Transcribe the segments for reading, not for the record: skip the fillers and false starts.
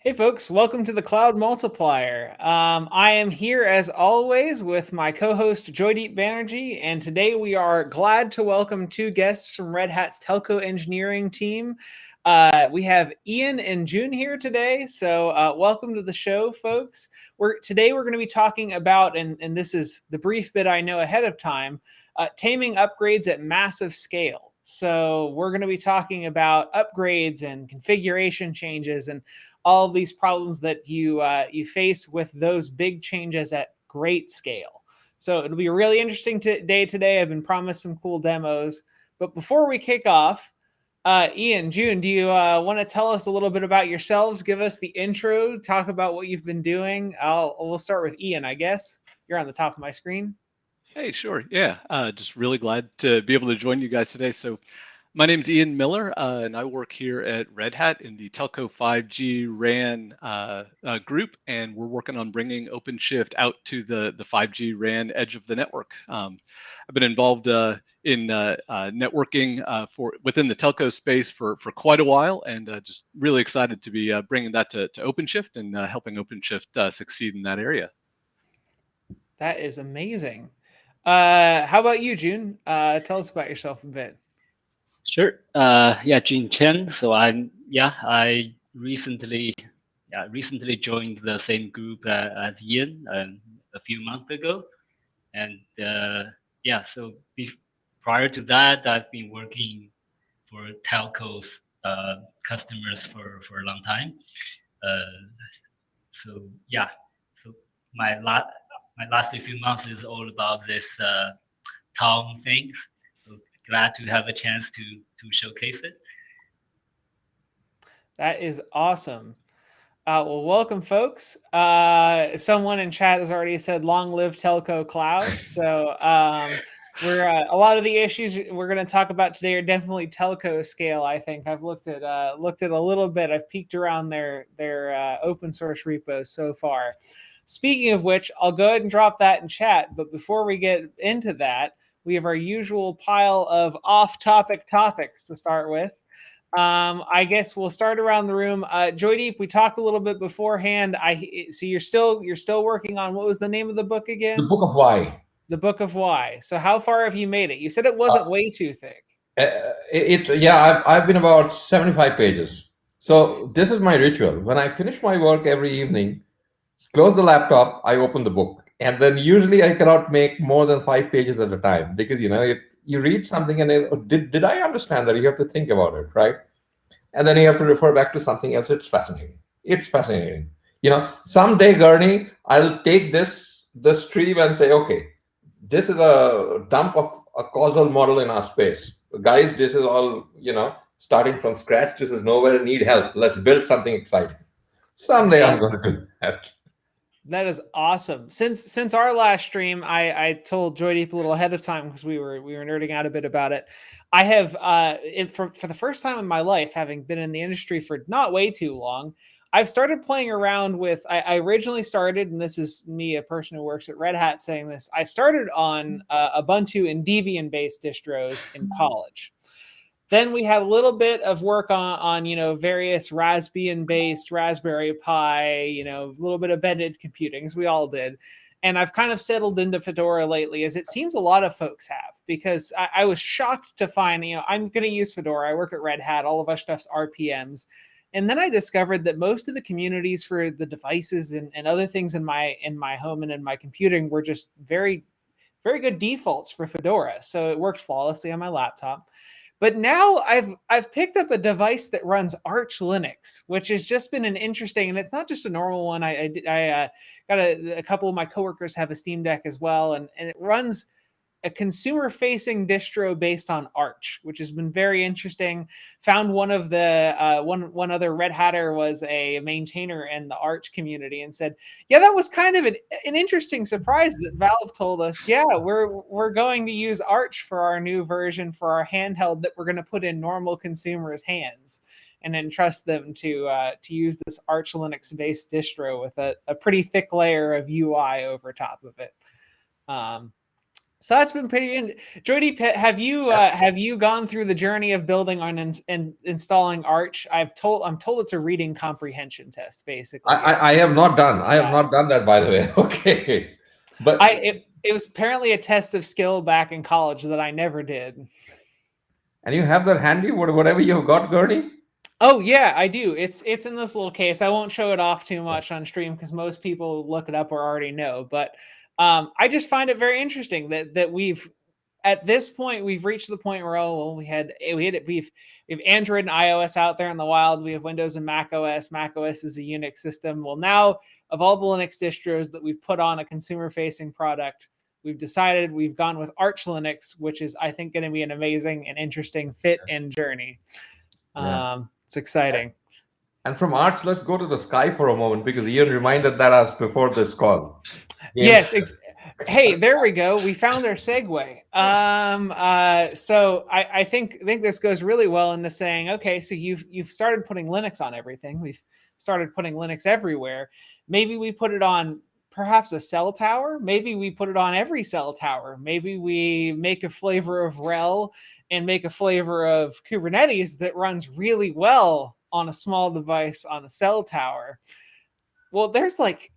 Hey folks, welcome to the Cloud Multiplier. I am here as always with my co-host Joydeep Banerjee, and today we are glad to welcome two guests from Red Hat's Telco engineering team. We have Ian and June here today, so welcome to the show, folks. Today we're going to be talking about, and this is the brief bit I know ahead of time, taming upgrades at massive scale. So we're going to be talking about upgrades and configuration changes and all of these problems that you face with those big changes at great scale. So it'll be a really interesting day today. I've been promised some cool demos. But before we kick off, Ian, June, do you want to tell us a little bit about yourselves? Give us the intro, talk about what you've been doing. We'll start with Ian, I guess. You're on the top of my screen. Hey, sure. Yeah, just really glad to be able to join you guys today. So my name is Ian Miller, and I work here at Red Hat in the Telco 5G RAN group, and we're working on bringing OpenShift out to the 5G RAN edge of the network. I've been involved in networking for within the telco space for quite a while, and just really excited to be bringing that to OpenShift and helping OpenShift succeed in that area. That is amazing. How about you, June? Tell us about yourself a bit. Sure. Jin Chen. So I recently joined the same group as Ian a few months ago, and so prior to that, I've been working for telcos customers for a long time. So my last few months is all about this TALM things. So glad to have a chance to showcase it. That is awesome. Well, welcome, folks. Someone in chat has already said, "Long live Telco Cloud." So we're a lot of the issues we're going to talk about today are definitely telco scale. I think I've looked at a little bit. I've peeked around their open source repos so far. Speaking of which, I'll go ahead and drop that in chat. But before we get into that, we have our usual pile of off-topic topics to start with. I guess we'll start around the room. Joydeep, we talked a little bit beforehand. So you're still working on, what was the name of the book again? The Book of Why. The Book of Why. So how far have you made it? You said it wasn't way too thick. I've been about 75 pages. So this is my ritual. When I finish my work every evening, close the laptop, I open the book. And then usually I cannot make more than 5 pages at a time because, you read something and did I understand that? You have to think about it, right? And then you have to refer back to something else. It's fascinating. Someday, Gurney, I'll take this stream and say, okay, this is a dump of a causal model in our space. Guys, this is all, starting from scratch. This is nowhere, need help. Let's build something exciting. Someday I'm going to do that. That is awesome. Since our last stream, I told Joydeep a little ahead of time because we were nerding out a bit about it. I have for the first time in my life, having been in the industry for not way too long, I've started playing around with. I originally started, and this is me, a person who works at Red Hat, saying this. I started on Ubuntu and Debian based distros in college. Then we had a little bit of work on various Raspbian-based Raspberry Pi, a little bit of embedded computing, as we all did. And I've kind of settled into Fedora lately, as it seems a lot of folks have, because I was shocked to find, I'm going to use Fedora. I work at Red Hat. All of our stuff's RPMs. And then I discovered that most of the communities for the devices and other things in my home and in my computing were just very, very good defaults for Fedora. So it worked flawlessly on my laptop. But now I've picked up a device that runs Arch Linux, which has just been an interesting, and it's not just a normal one. I got a couple of my coworkers have a Steam Deck as well, and it runs a consumer-facing distro based on Arch, which has been very interesting. Found one of the one other Red Hatter was a maintainer in the Arch community and said, "Yeah, that was kind of an interesting surprise that Valve told us. Yeah, we're going to use Arch for our new version for our handheld that we're going to put in normal consumers' hands." And entrust them to use this Arch Linux-based distro with a pretty thick layer of UI over top of it. So that's been pretty. Joydeep, have you gone through the journey of building on and installing Arch? I'm told it's a reading comprehension test, basically. I have not done. I have not done that, by the way. Okay, but it was apparently a test of skill back in college that I never did. And you have that handy, whatever you've got, Gurney? Oh yeah, I do. It's in this little case. I won't show it off too much on stream because most people look it up or already know. But I just find it very interesting that we've at this point we've reached the point where we've Android and iOS out there in the wild. We have Windows and Mac OS. Mac OS is a Unix system. Well, now of all the Linux distros that we've put on a consumer-facing product, we've decided we've gone with Arch Linux, which is I think going to be an amazing and interesting fit and journey. Yeah. It's exciting. And from Arch, let's go to the sky for a moment because Ian reminded that us before this call. Yes. Hey, there we go. We found our segue. So I think this goes really well into saying, okay, so you've started putting Linux on everything. We've started putting Linux everywhere. Maybe we put it on perhaps a cell tower. Maybe we put it on every cell tower. Maybe we make a flavor of RHEL and make a flavor of Kubernetes that runs really well on a small device on a cell tower. Well, there's like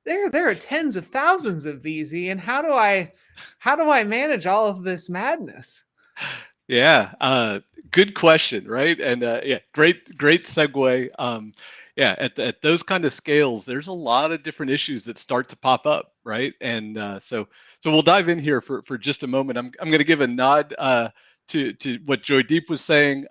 there are tens of thousands of these, Ian. How do I manage all of this madness? Yeah, good question, right? And yeah, great segue. Yeah, at those kind of scales, there's a lot of different issues that start to pop up, right? And so we'll dive in here for just a moment. I'm going to give a nod to what Joydeep was saying.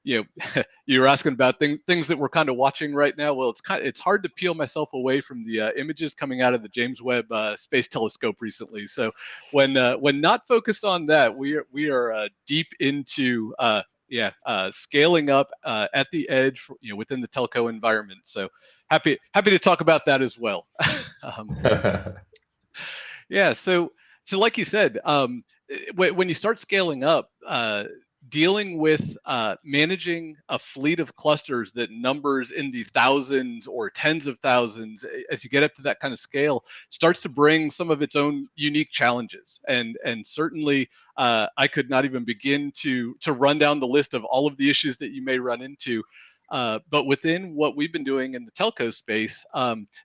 You know, you were asking about things that we're kind of watching right now. Well, it's hard to peel myself away from the images coming out of the James Webb Space Telescope recently. So when not focused on that, we are deep into scaling up at the edge, within the telco environment. So happy to talk about that as well. Yeah, so like you said, when you start scaling up, dealing with managing a fleet of clusters that numbers in the thousands or tens of thousands, as you get up to that kind of scale, starts to bring some of its own unique challenges. And certainly, I could not even begin to run down the list of all of the issues that you may run into. But within what we've been doing in the telco space,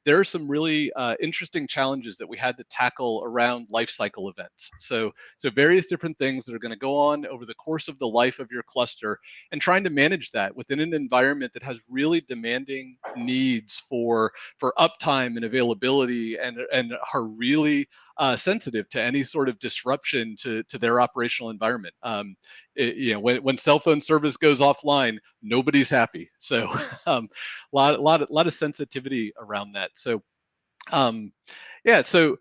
there are some really interesting challenges that we had to tackle around lifecycle events. So various different things that are going to go on over the course of the life of your cluster, and trying to manage that within an environment that has really demanding needs for uptime and availability, and are really sensitive to any sort of disruption to their operational environment. When cell phone service goes offline, nobody's happy. So lot of sensitivity around that. So yeah, so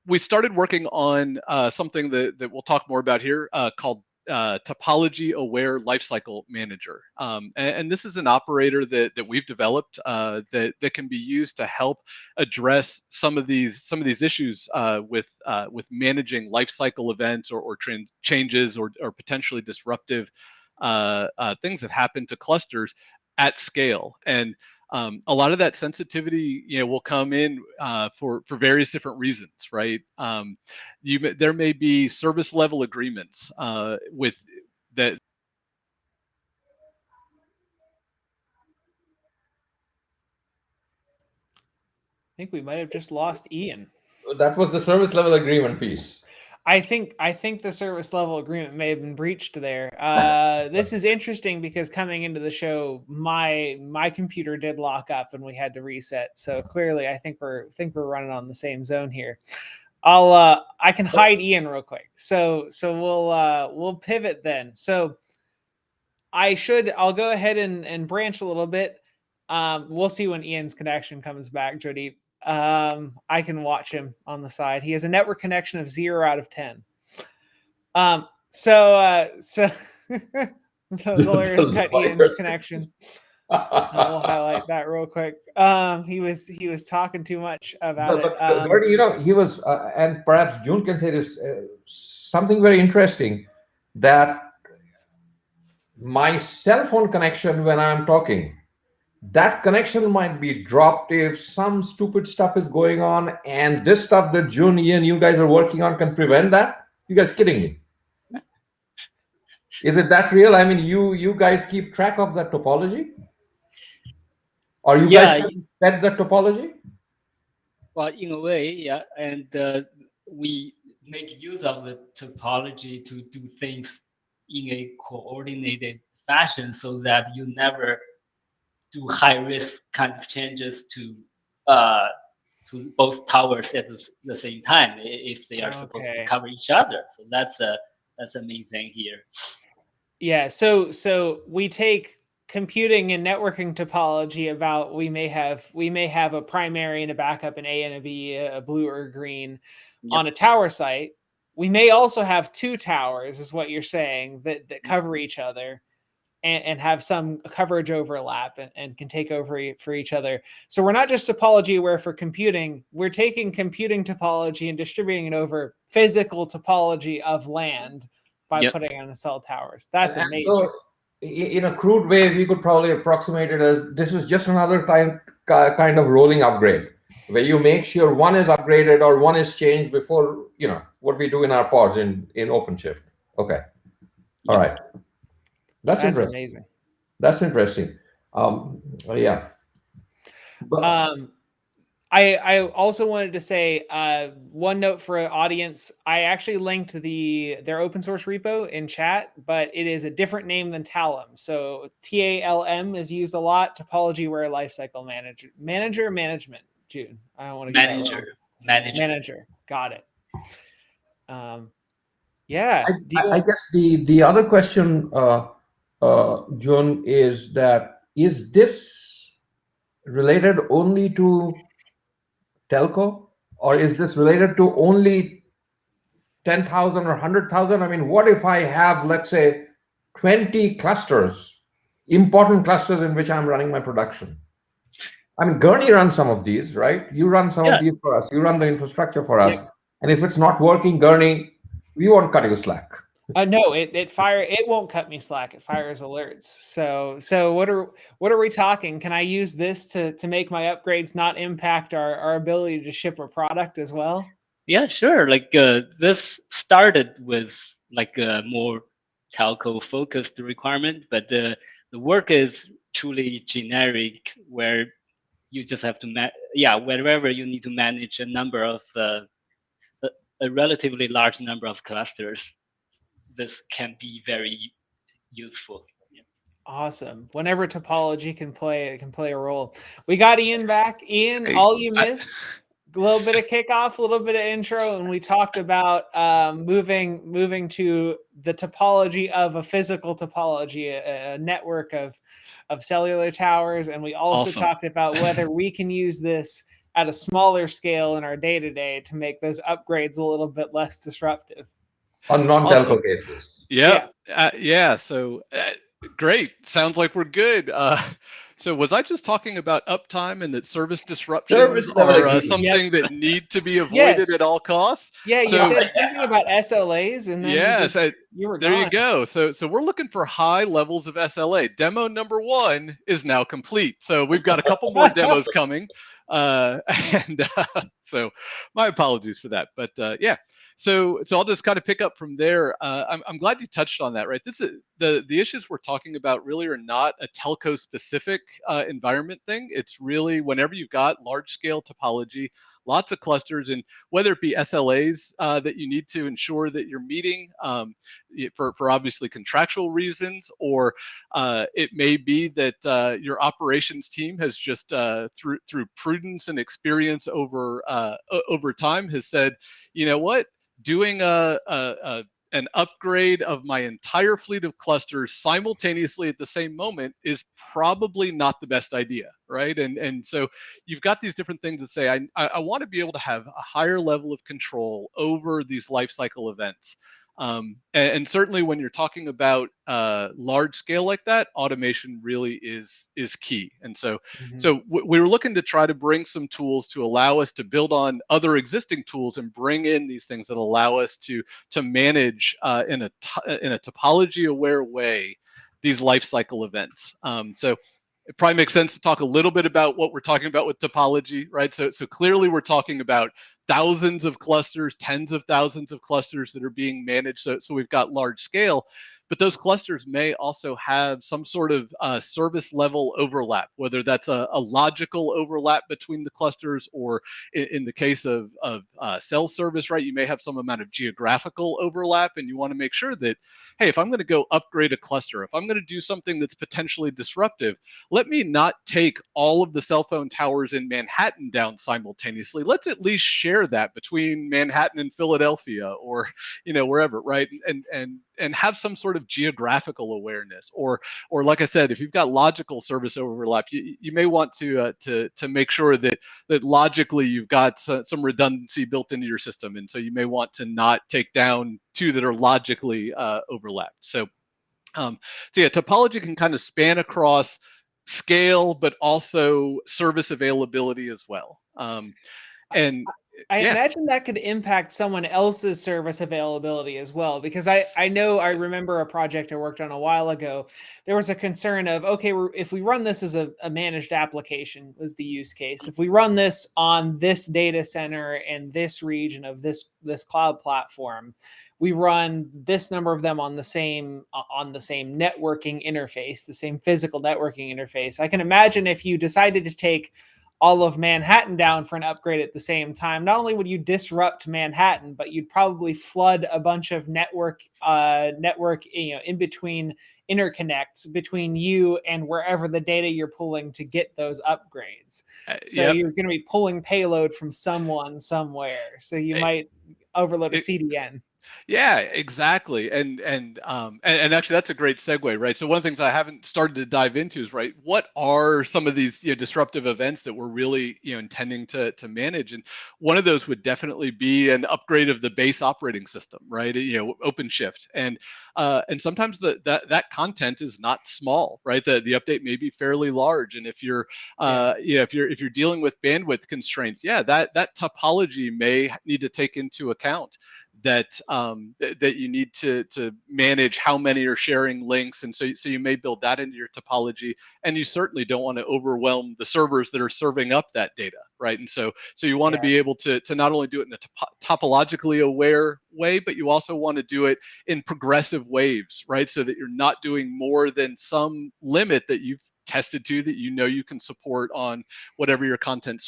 we started working on something that we'll talk more about here, called Topology-Aware Lifecycle Manager. And this is an operator that we've developed that can be used to help address some of these issues with managing lifecycle events or changes or potentially disruptive things that happen to clusters at scale. And a lot of that sensitivity, will come in for various different reasons, right? There may be service level agreements with that. I think we might have just lost Ian. That was the service level agreement piece. I think the service level agreement may have been breached there. This is interesting because coming into the show, my computer did lock up and we had to reset. So clearly, I think we're running on the same zone here. I can hide Ian real quick. So we'll pivot then. So I'll go ahead and branch a little bit. We'll see when Ian's connection comes back, Joydeep. I can watch him on the side. He has a network connection of 0 out of 10. So the lawyer's cut Ian's connection. We'll highlight that real quick. He was talking too much about it. Gurney, he was, and perhaps June can say this, something very interesting, that my cell phone connection when I'm talking that connection might be dropped if some stupid stuff is going on, and this stuff that June, Ian, you guys are working on can prevent that? You guys kidding me? Is it that real? I mean, you guys keep track of that topology? Or you guys Yeah, can set the topology? well, in a way, yeah, and we make use of the topology to do things in a coordinated fashion so that you never do high risk kind of changes uh, to both towers at the same time if they are supposed to Okay. cover each other. So that's a main thing here. Yeah. So we take computing and networking topology about we may have a primary and a backup, an A and a B, a blue or a green Yep. on a tower site. We may also have two towers, is what you're saying, that cover each other and have some coverage overlap and can take over for each other. So we're not just topology aware for computing. We're taking computing topology and distributing it over physical topology of land by Yep. putting on the cell towers. That's And amazing. so, in a crude way, we could probably approximate it as this is just another kind of rolling upgrade, where you make sure one is upgraded or one is changed before, what we do in our pods in OpenShift. Okay. All right. That's interesting. Amazing. That's interesting. Yeah. But I also wanted to say one note for an audience. I actually linked their open source repo in chat, but it is a different name than TALM. So TALM is used a lot. Topology-Aware Lifecycle Management. June. I don't want to get that wrong. Manager. Got it. Yeah. I guess the other question, John, is this related only to telco, or is this related to only 10,000 or 100,000? I mean, what if I have, let's say, 20 clusters, important clusters in which I'm running my production? I mean, Gurney runs some of these, right? You run some of these for us. You run the infrastructure for us. And if it's not working, Gurney, we won't cut you slack. No, it won't cut me slack. It fires alerts. So what are we talking? Can I use this to make my upgrades not impact our ability to ship a product as well? Yeah, sure. Like this started with like a more telco focused requirement, but the work is truly generic, where you just have to wherever you need to manage a number of a relatively large number of clusters, this can be very useful. Awesome. Whenever topology can play a role. We got Ian back. Ian, all you missed, a little bit of kickoff, a little bit of intro, and we talked about moving to the topology of a physical topology, a network of cellular towers, and we also talked about whether we can use this at a smaller scale in our day-to-day to make those upgrades a little bit less disruptive. On non-telco cases. Yeah. So great. Sounds like we're good. So was I just talking about uptime and that service disruptions are something that need to be avoided at all costs? Yeah, you said something about SLAs, and then you were there gone. you go. So we're looking for high levels of SLA. Demo number 1 is now complete. So we've got a couple more demos coming. So my apologies for that. But yeah. So I'll just kind of pick up from there. I'm glad you touched on that, right? This is the issues we're talking about really are not a telco specific environment thing. It's really whenever you've got large scale topology, lots of clusters, and whether it be SLAs that you need to ensure that you're meeting for obviously contractual reasons, or it may be that your operations team has just through prudence and experience over time has said, you know what, doing an upgrade of my entire fleet of clusters simultaneously at the same moment is probably not the best idea, right? And so you've got these different things that say, I want to be able to have a higher level of control over these life cycle events. And certainly when you're talking about large scale like that, automation really is key. And so we were looking to try to bring some tools to allow us to build on other existing tools and bring in these things that allow us to manage in a topology aware way these life cycle events. So it probably makes sense to talk a little bit about what we're talking about with topology, right? So clearly we're talking about thousands of clusters, tens of thousands of clusters that are being managed. So we've got large scale, but those clusters may also have some sort of service level overlap, whether that's a logical overlap between the clusters, or in the case of cell service, right, you may have some amount of geographical overlap, and you want to make sure that, hey, if I'm going to go upgrade a cluster, if I'm going to do something that's potentially disruptive, let me not take all of the cell phone towers in Manhattan down simultaneously. Let's at least share that between Manhattan and Philadelphia, or wherever, right? And have some sort of geographical awareness, or like I said, if you've got logical service overlap, you may want to make sure that logically you've got some redundancy built into your system, and so you may want to not take down two that are logically overlapped. So yeah, topology can kind of span across scale, but also service availability as well. And I yeah. imagine that could impact someone else's service availability as well, because I remember a project I worked on a while ago. There was a concern of, okay, if we run this as a managed application, was the use case. If we run this on this data center in this region of this cloud platform, we run this number of them on the same networking interface, the same physical networking interface. I can imagine if you decided to take all of Manhattan down for an upgrade at the same time, not only would you disrupt Manhattan, but you'd probably flood a bunch of network in between interconnects between you and wherever the data you're pulling to get those upgrades. So Yep. you're going to be pulling payload from someone somewhere. So you might overload a CDN. Yeah, exactly. And actually that's a great segue, right? So one of the things I haven't started to dive into is, right, what are some of these disruptive events that we're really intending to manage? And one of those would definitely be an upgrade of the base operating system, right? OpenShift. And sometimes that content is not small, right? The update may be fairly large. And if you're if you're dealing with bandwidth constraints, that topology may need to take into account that that you need to manage how many are sharing links, and so you may build that into your topology, and you certainly don't want to overwhelm the servers that are serving up that data, right? And so you want to be able to not only do it in a topologically aware way, but you also want to do it in progressive waves, right? So that you're not doing more than some limit that you've tested to, that you can support on whatever your content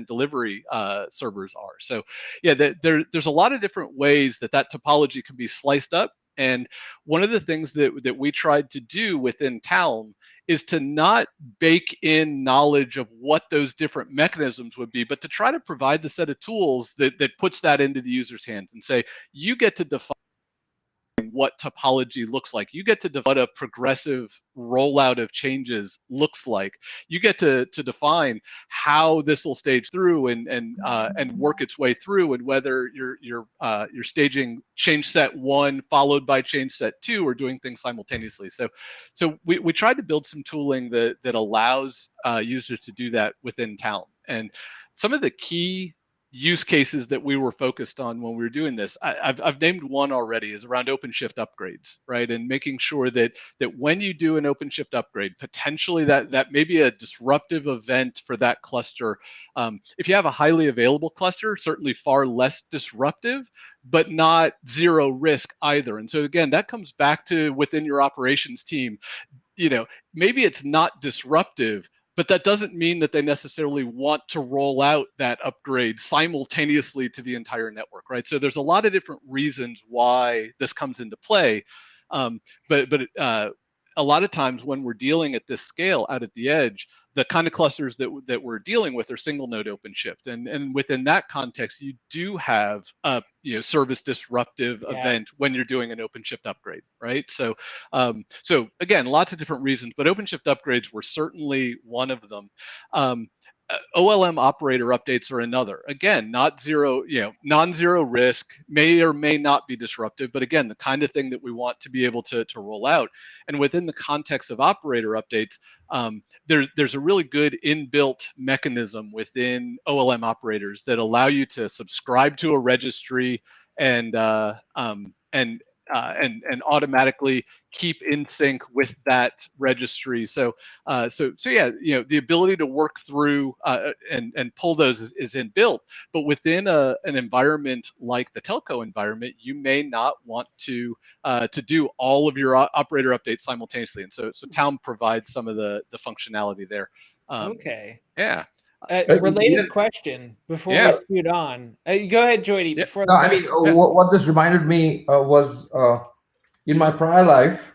delivery servers are. So yeah, there's a lot of different ways that topology can be sliced up. And one of the things that we tried to do within TALM is to not bake in knowledge of what those different mechanisms would be, but to try to provide the set of tools that puts that into the user's hands and say, you get to define what topology looks like. You get to define what a progressive rollout of changes looks like. You get to define how this will stage through and work its way through, and whether you're staging change set 1 followed by change set 2, or doing things simultaneously. So we tried to build some tooling that allows users to do that within TALM. And some of the key use cases that we were focused on when we were doing this, I've named one already, is around OpenShift upgrades, right? And making sure that when you do an OpenShift upgrade, potentially that may be a disruptive event for that cluster. If you have a highly available cluster, certainly far less disruptive, but not zero risk either. And so again, that comes back to within your operations team, maybe it's not disruptive, but that doesn't mean that they necessarily want to roll out that upgrade simultaneously to the entire network, right? So there's a lot of different reasons why this comes into play. But a lot of times when we're dealing at this scale out at the edge, the kind of clusters that we're dealing with are single node OpenShift, and within that context, you do have a service disruptive event when you're doing an OpenShift upgrade, right? So again, lots of different reasons, but OpenShift upgrades were certainly one of them. OLM operator updates are another. Again, non-zero risk, may or may not be disruptive, but again, the kind of thing that we want to be able to roll out. And within the context of operator updates, there's a really good inbuilt mechanism within OLM operators that allow you to subscribe to a registry and automatically keep in sync with that registry. So yeah, the ability to work through and pull those is inbuilt. But within an environment like the telco environment, you may not want to do all of your operator updates simultaneously, and so TALM provides some of the functionality there. Okay. Yeah. Related question before we scoot on. Go ahead, Joydeep. Yeah. Before No, I mean, what this reminded me was in my prior life,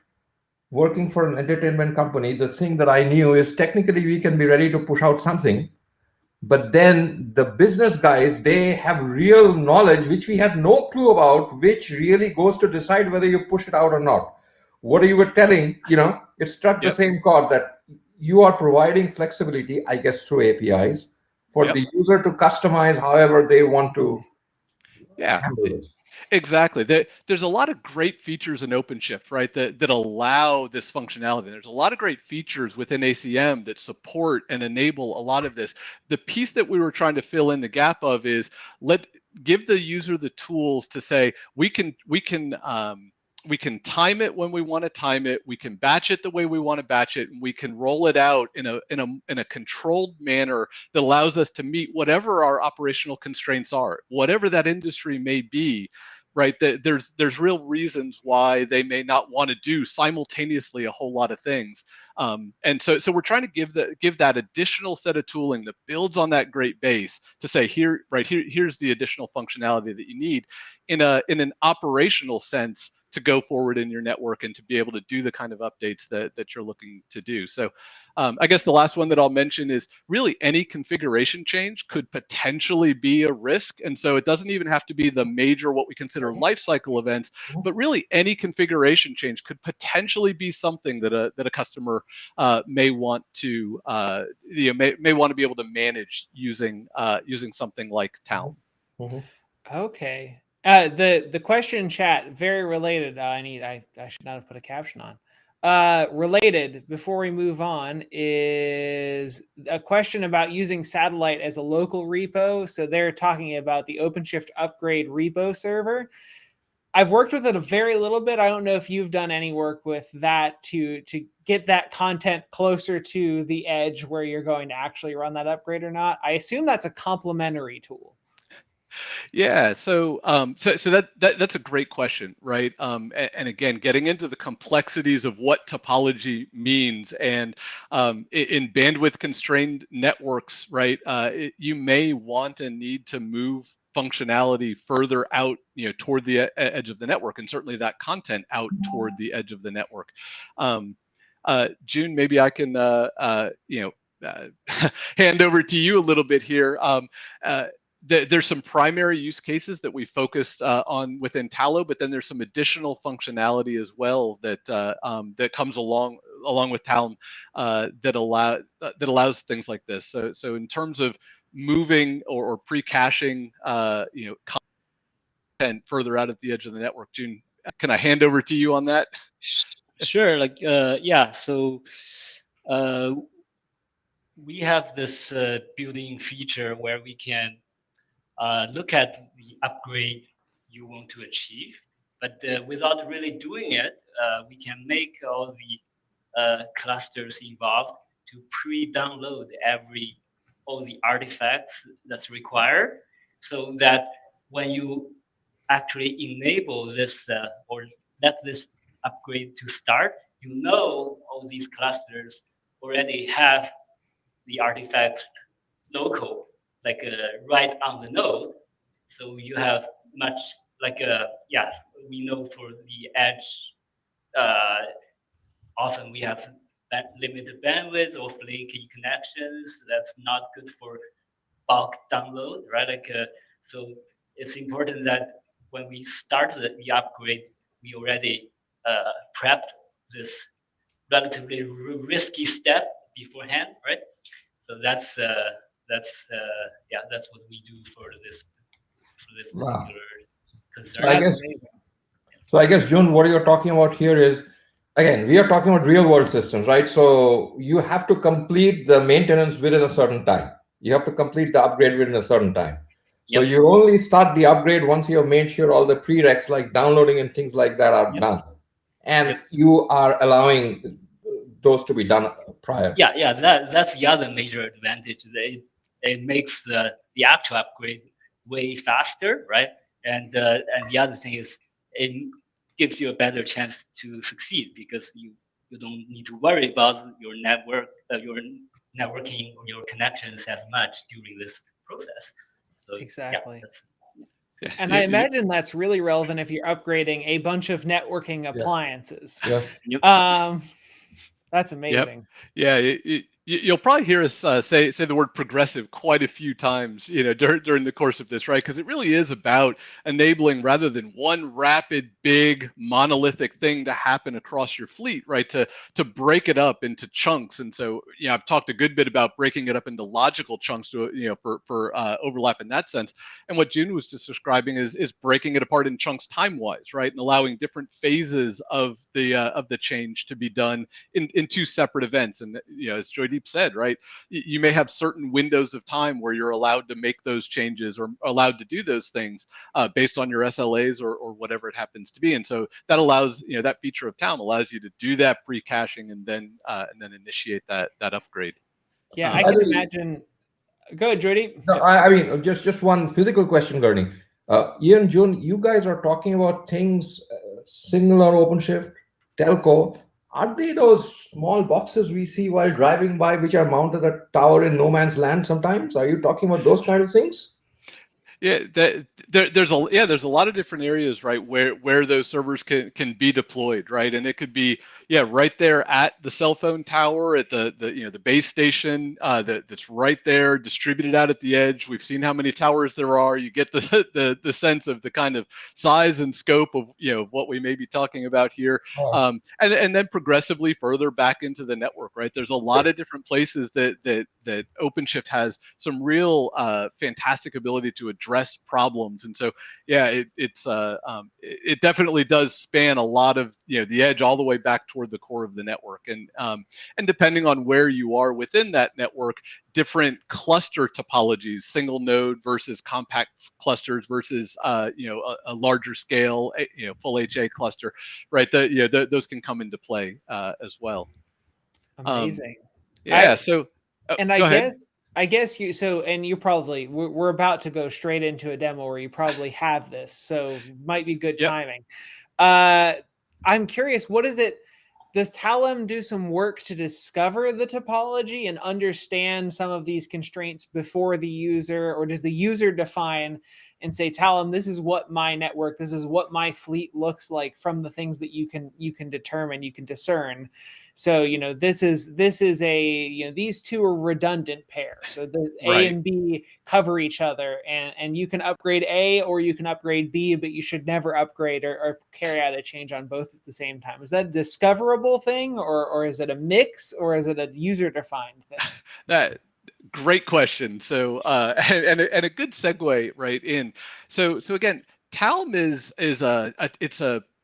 working for an entertainment company, the thing that I knew is technically we can be ready to push out something, but then the business guys, they have real knowledge, which we had no clue about, which really goes to decide whether you push it out or not. What you were telling, it struck the same chord that you are providing flexibility, I guess, through APIs for the user to customize however they want to handle it. Exactly. There's a lot of great features in OpenShift, right, that allow this functionality. There's a lot of great features within ACM that support and enable a lot of this. The piece that we were trying to fill in the gap of is give the user the tools to say we can time it when we want to time it. We can batch it the way we want to batch it, and we can roll it out in a controlled manner that allows us to meet whatever our operational constraints are, whatever that industry may be. Right? There's real reasons why they may not want to do simultaneously a whole lot of things, and so we're trying to give that additional set of tooling that builds on that great base to say here's the additional functionality that you need in an operational sense to go forward in your network and to be able to do the kind of updates that you're looking to do. So I guess the last one that I'll mention is really any configuration change could potentially be a risk. And so it doesn't even have to be the major, what we consider lifecycle events, but really any configuration change could potentially be something that a customer may want to may want to be able to manage using something like TALM. Okay. The question in chat, very related. I should not have put a caption on. Related, before we move on, is a question about using satellite as a local repo. So they're talking about the OpenShift upgrade repo server. I've worked with it a very little bit. I don't know if you've done any work with that to get that content closer to the edge where you're going to actually run that upgrade or not. I assume that's a complementary tool. Yeah, so that's a great question, right? And again, getting into the complexities of what topology means, and in bandwidth constrained networks, right? You may want and need to move functionality further out, toward the edge of the network, and certainly that content out toward the edge of the network. June, maybe I can hand over to you a little bit here. There's some primary use cases that we focused on within Tallow, but then there's some additional functionality as well that comes along with TALM that allows things like this. So in terms of moving or pre-caching content further out at the edge of the network, June, can I hand over to you on that? Sure. So we have this built-in feature where we can look at the upgrade you want to achieve, but without really doing it, we can make all the clusters involved to pre-download all the artifacts that's required, so that when you actually enable this or let this upgrade to start, all these clusters already have the artifacts local, right on the node. So you have much we know for the edge, often we have limited bandwidth or flaky connections. That's not good for bulk download, right? So it's important that when we start the upgrade, we already prepped this relatively risky step beforehand, right? So that's what we do for this particular concern. So I guess, June, what you're talking about here is, again, we are talking about real world systems, right? So you have to complete the maintenance within a certain time. You have to complete the upgrade within a certain time. So you only start the upgrade once you have made sure all the prereqs like downloading and things like that are done. And you are allowing those to be done prior. Yeah, that's the other major advantage. It makes the actual upgrade way faster, right? And the other thing is it gives you a better chance to succeed because you don't need to worry about your networking or your connections as much during this process. So exactly. Yeah, and I imagine that's really relevant if you're upgrading a bunch of networking appliances. That's amazing. You'll probably hear us say the word progressive quite a few times, during the course of this, right? Because it really is about enabling rather than one rapid, big, monolithic thing to happen across your fleet, right? To break it up into chunks. And so, I've talked a good bit about breaking it up into logical chunks to, for overlap in that sense. And what June was just describing is breaking it apart in chunks time-wise, right? And allowing different phases of the change to be done in two separate events. And as Joydeep said, right, you may have certain windows of time where you're allowed to make those changes or allowed to do those things based on your SLAs or whatever it happens to be. And so that allows, that feature of TALM allows you to do that pre-caching and then initiate that upgrade. Yeah, I can imagine. Go ahead, Joydeep. No, I mean, just one physical question, Gurney. Ian, June, you guys are talking about things similar OpenShift, Telco. Are they those small boxes we see while driving by, which are mounted at a tower in no man's land sometimes? Are you talking about those kind of things? Yeah, there's a lot of different areas, right, where those servers can be deployed, right, and it could be right there at the cell phone tower at the base station that's right there, distributed out at the edge. We've seen how many towers there are. You get the sense of the kind of size and scope of what we may be talking about here, and then progressively further back into the network, right? There's a lot of different places that OpenShift has some real fantastic ability to address problems. And so it definitely does span a lot of the edge all the way back toward the core of the network. And depending on where you are within that network, different cluster topologies, single node versus compact clusters versus a larger scale full HA cluster, right? Those can come into play as well. Amazing. I guess you probably, we're about to go straight into a demo where you probably have this, so might be good timing. I'm curious, what is it? Does TALM do some work to discover the topology and understand some of these constraints before the user, or does the user define and say, TALM, this is what my network, this is what my fleet looks like from the things that you can determine, you can discern. So, this is a, these two are redundant pairs. So the A and B cover each other, and you can upgrade A or you can upgrade B, but you should never upgrade or carry out a change on both at the same time. Is that a discoverable thing, or is it a mix, or is it a user-defined thing? Great question. So and a good segue right in. So again, TALM is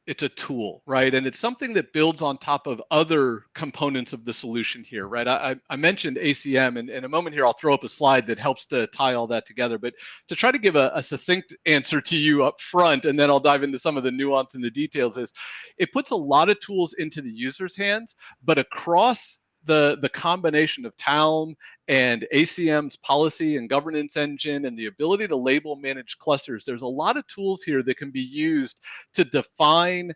it's a tool, right? And it's something that builds on top of other components of the solution here, right? I mentioned ACM, and in a moment here, I'll throw up a slide that helps to tie all that together. But to try to give a succinct answer to you up front, and then I'll dive into some of the nuance and the details, is it puts a lot of tools into the user's hands, but across the combination of TALM and ACM's policy and governance engine and the ability to label manage clusters, there's a lot of tools here that can be used to define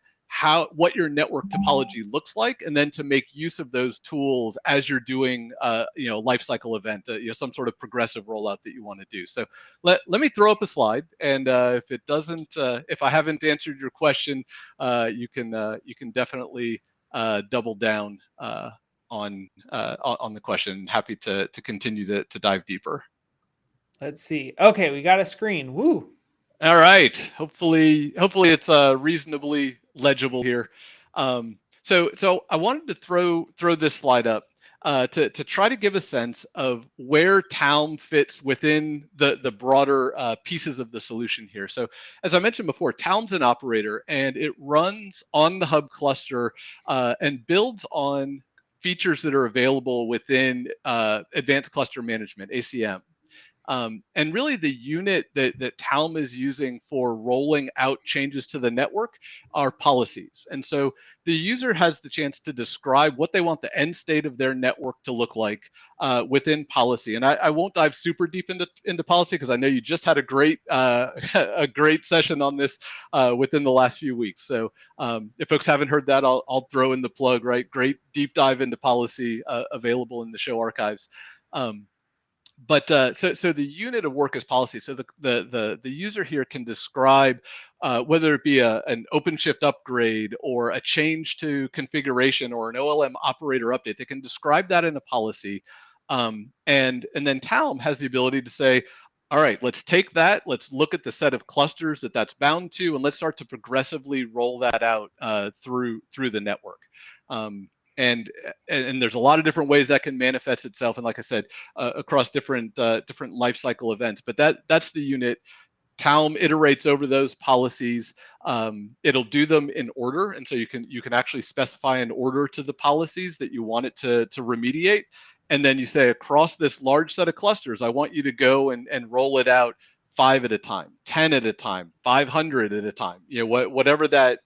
what your network topology looks like, and then to make use of those tools as you're doing lifecycle event, some sort of progressive rollout that you want to do. So let me throw up a slide, and if I haven't answered your question, you can definitely double down on the question. Happy to continue to dive deeper. Let's see. Okay, we got a screen. Woo. All right. Hopefully it's reasonably legible here. So I wanted to throw this slide up to try to give a sense of where TALM fits within the broader pieces of the solution here. So as I mentioned before, TALM's an operator, and it runs on the hub cluster and builds on features that are available within Advanced Cluster Management, ACM. And really the unit that TALM is using for rolling out changes to the network are policies. And so the user has the chance to describe what they want the end state of their network to look like within policy. And I won't dive super deep into policy because I know you just had a great a great session on this within the last few weeks. So if folks haven't heard that, I'll throw in the plug, right? Great deep dive into policy available in the show archives. But so the unit of work is policy. So the user here can describe whether it be an OpenShift upgrade or a change to configuration or an OLM operator update. They can describe that in a policy, and then TALM has the ability to say, all right, let's take that. Let's look at the set of clusters that's bound to, and let's start to progressively roll that out through the network. And there's a lot of different ways that can manifest itself, and like I said, across different life cycle events. But that's the unit. TALM iterates over those policies. It'll do them in order, and so you can actually specify an order to the policies that you want it to remediate, and then you say across this large set of clusters, I want you to go and roll it out 5 at a time, 10 at a time, 500 at a time. You know, whatever that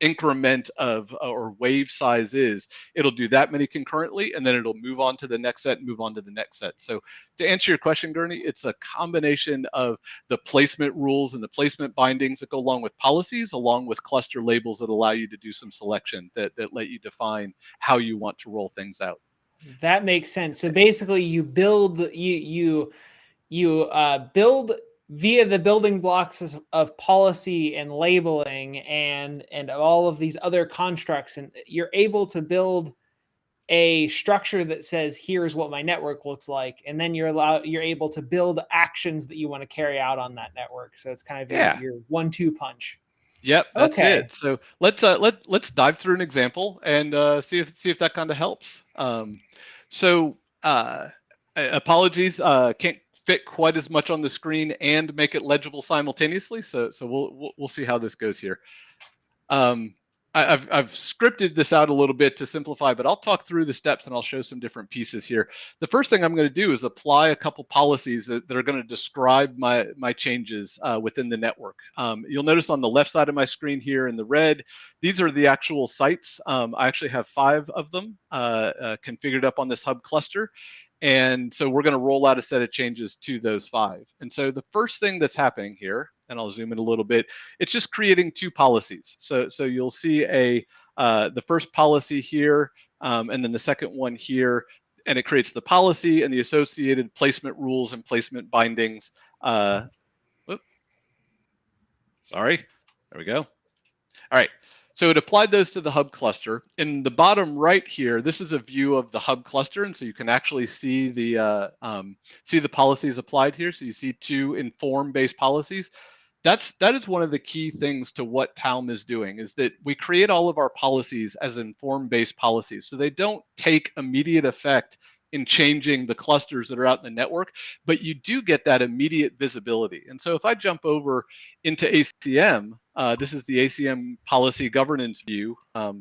increment of or wave size is, it'll do that many concurrently, and then it'll move on to the next set, move on to the next set. So to answer your question, Gurney, it's a combination of the placement rules and the placement bindings that go along with policies, along with cluster labels that allow you to do some selection that let you define how you want to roll things out. That makes sense. So basically you build build via the building blocks of policy and labeling and all of these other constructs, and you're able to build a structure that says here's what my network looks like, and then you're able to build actions that you want to carry out on that network. So it's kind of your 1-2 punch. Yep, that's it. So let's dive through an example and see if that kind of helps. Apologies, can't fit quite as much on the screen and make it legible simultaneously. So we'll see how this goes here. I've scripted this out a little bit to simplify, but I'll talk through the steps and I'll show some different pieces here. The first thing I'm going to do is apply a couple policies that are going to describe my changes within the network. You'll notice on the left side of my screen here in the red, these are the actual sites. I actually have 5 of them configured up on this hub cluster. And so we're going to roll out a set of changes to those 5. And so the first thing that's happening here, and I'll zoom in a little bit, it's just creating 2 policies. So you'll see the first policy here, and then the second one here, and it creates the policy and the associated placement rules and placement bindings. Sorry, there we go. All right. So it applied those to the hub cluster. In the bottom right here, this is a view of the hub cluster, and so you can actually see the policies applied here. So you see 2 inform-based policies. That is one of the key things to what TALM is doing, is that we create all of our policies as inform-based policies. So they don't take immediate effect in changing the clusters that are out in the network, but you do get that immediate visibility. And so if I jump over into ACM, this is the ACM policy governance view. Let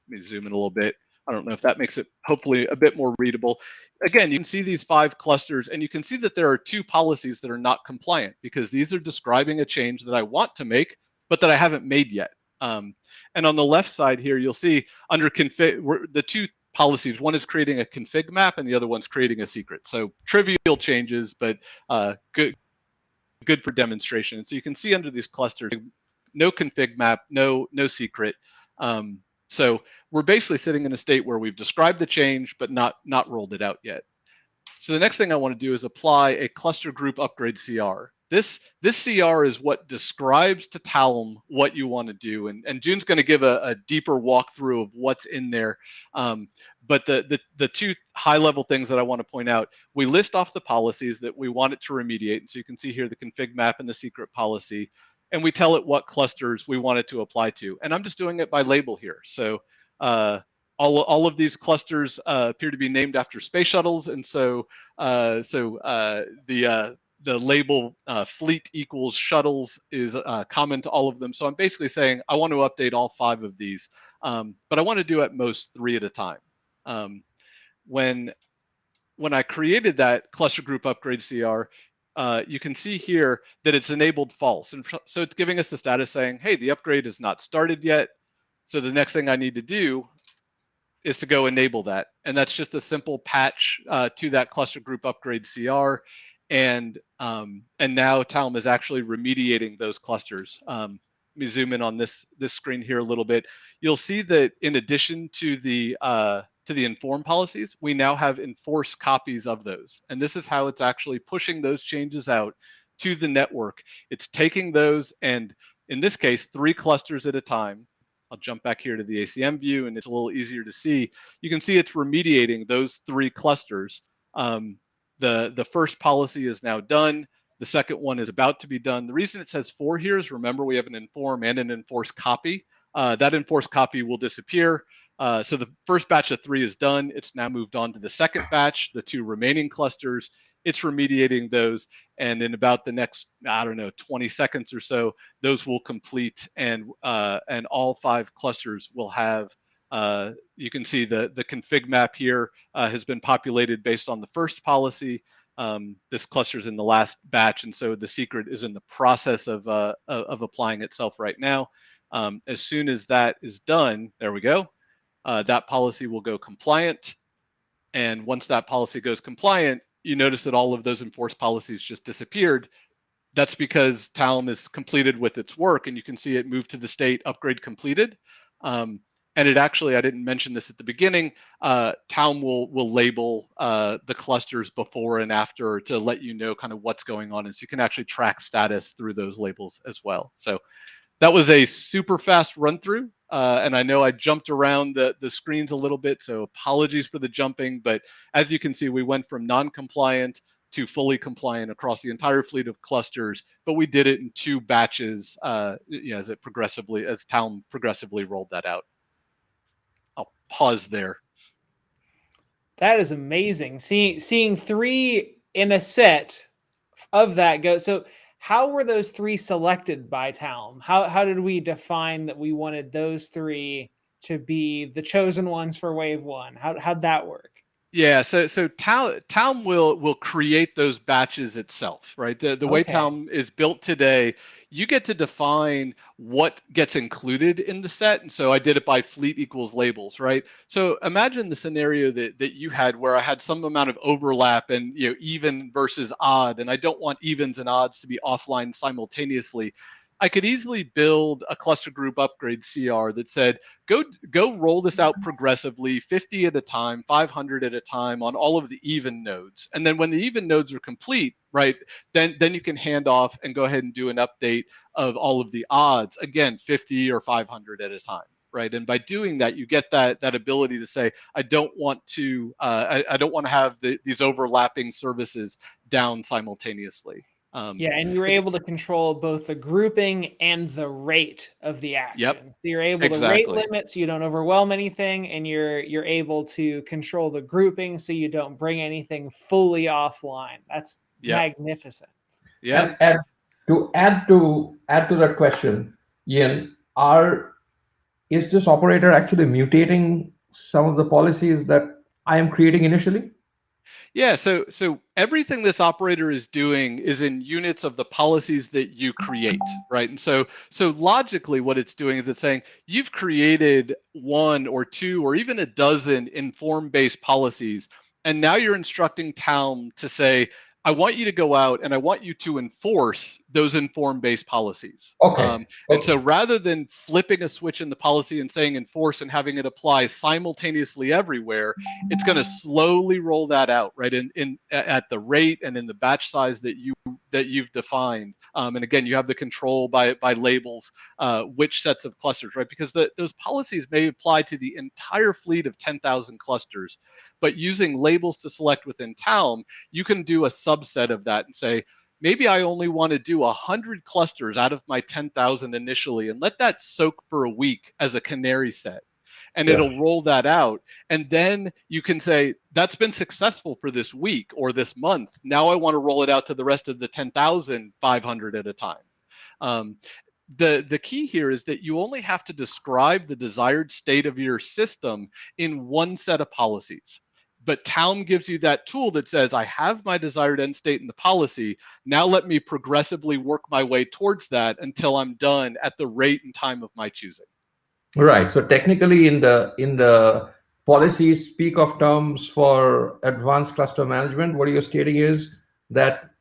me zoom in a little bit. I don't know if that makes it hopefully a bit more readable. Again, you can see these 5 clusters, and you can see that there are 2 policies that are not compliant because these are describing a change that I want to make, but that I haven't made yet. And on the left side here, you'll see under config, the 2 policies, one is creating a config map and the other one's creating a secret. So trivial changes, but good for demonstration. And so you can see under these clusters, no config map, no secret. So we're basically sitting in a state where we've described the change, but not rolled it out yet. So the next thing I want to do is apply a cluster group upgrade CR. This CR is what describes to TALM what you want to do. And June's going to give a deeper walkthrough of what's in there. But the 2 high-level things that I want to point out, we list off the policies that we want it to remediate. And so you can see here the config map and the secret policy. And we tell it what clusters we want it to apply to. And I'm just doing it by label here. So all of these clusters appear to be named after space shuttles. And so the label fleet equals shuttles is common to all of them. So I'm basically saying I want to update all 5 of these, but I want to do at most 3 at a time. When I created that cluster group upgrade CR, you can see here that it's enabled false. And so it's giving us the status saying, hey, the upgrade is not started yet. So the next thing I need to do is to go enable that. And that's just a simple patch to that cluster group upgrade CR. And now TALM is actually remediating those clusters. Let me zoom in on this screen here a little bit. You'll see that in addition to the inform policies, we now have enforce copies of those. And this is how it's actually pushing those changes out to the network. It's taking those, and in this case, 3 clusters at a time. I'll jump back here to the ACM view, and it's a little easier to see. You can see it's remediating those 3 clusters. The first policy is now done. The second one is about to be done. The reason it says 4 here is, remember, we have an inform and an enforce copy. That enforce copy will disappear. So the first batch of 3 is done. It's now moved on to the second batch, the 2 remaining clusters. It's remediating those, and in about the next, I don't know, 20 seconds or so, those will complete, and all 5 clusters will have. You can see the config map here has been populated based on the first policy. This cluster is in the last batch, and so the secret is in the process of applying itself right now. As soon as that is done, there we go. That policy will go compliant, and once that policy goes compliant, you notice that all of those enforced policies just disappeared. That's because TALM is completed with its work, and you can see it move to the state upgrade completed. And it actually, I didn't mention this at the beginning, TALM will label the clusters before and after to let you know kind of what's going on, and so you can actually track status through those labels as well. So that was a super fast run through. And I know I jumped around the screens a little bit, so apologies for the jumping. But as you can see, we went from non-compliant to fully compliant across the entire fleet of clusters. But we did it in 2 batches as TALM progressively rolled that out. I'll pause there. That is amazing. Seeing 3 in a set of that go. So how were those 3 selected by TALM? How did we define that we wanted those 3 to be the chosen ones for wave 1? How'd that work? Yeah, so TALM will create those batches itself, right? The way TALM is built today, you get to define what gets included in the set. And so I did it by fleet equals labels, right? So imagine the scenario that you had where I had some amount of overlap and even versus odd, and I don't want evens and odds to be offline simultaneously. I could easily build a cluster group upgrade CR that said, go roll this out progressively, 50 at a time, 500 at a time on all of the even nodes. And then when the even nodes are complete, right, then you can hand off and go ahead and do an update of all of the odds, again, 50 or 500 at a time. Right, and by doing that, you get that ability to say, I don't want to have these overlapping services down simultaneously. Yeah, and you were able to control both the grouping and the rate of the action. Yep, so you're able to rate limit so you don't overwhelm anything, and you're able to control the grouping so you don't bring anything fully offline. That's magnificent. Yeah. And to add to that question, Ian, is this operator actually mutating some of the policies that I am creating initially? Yeah, so everything this operator is doing is in units of the policies that you create, right? And so logically what it's doing is it's saying you've created 1 or 2 or even a dozen inform-based policies, and now you're instructing TALM to say, I want you to go out and I want you to enforce those inform-based policies. And so rather than flipping a switch in the policy and saying enforce and having it apply simultaneously everywhere, it's going to slowly roll that out, right, at the rate and in the batch size that you've defined. And again, you have the control by labels, which sets of clusters, right? Because those policies may apply to the entire fleet of 10,000 clusters, but using labels to select within TALM, you can do a subset of that and say, maybe I only want to do 100 clusters out of my 10,000 initially, and let that soak for a week as a canary set. And it'll roll that out. And then you can say, that's been successful for this week or this month. Now I want to roll it out to the rest of the 10,500 at a time. The key here is that you only have to describe the desired state of your system in 1 set of policies. But TALM gives you that tool that says, I have my desired end state in the policy. Now let me progressively work my way towards that until I'm done at the rate and time of my choosing. Right. So technically, in the policies speak of terms for advanced cluster management, what you're stating is that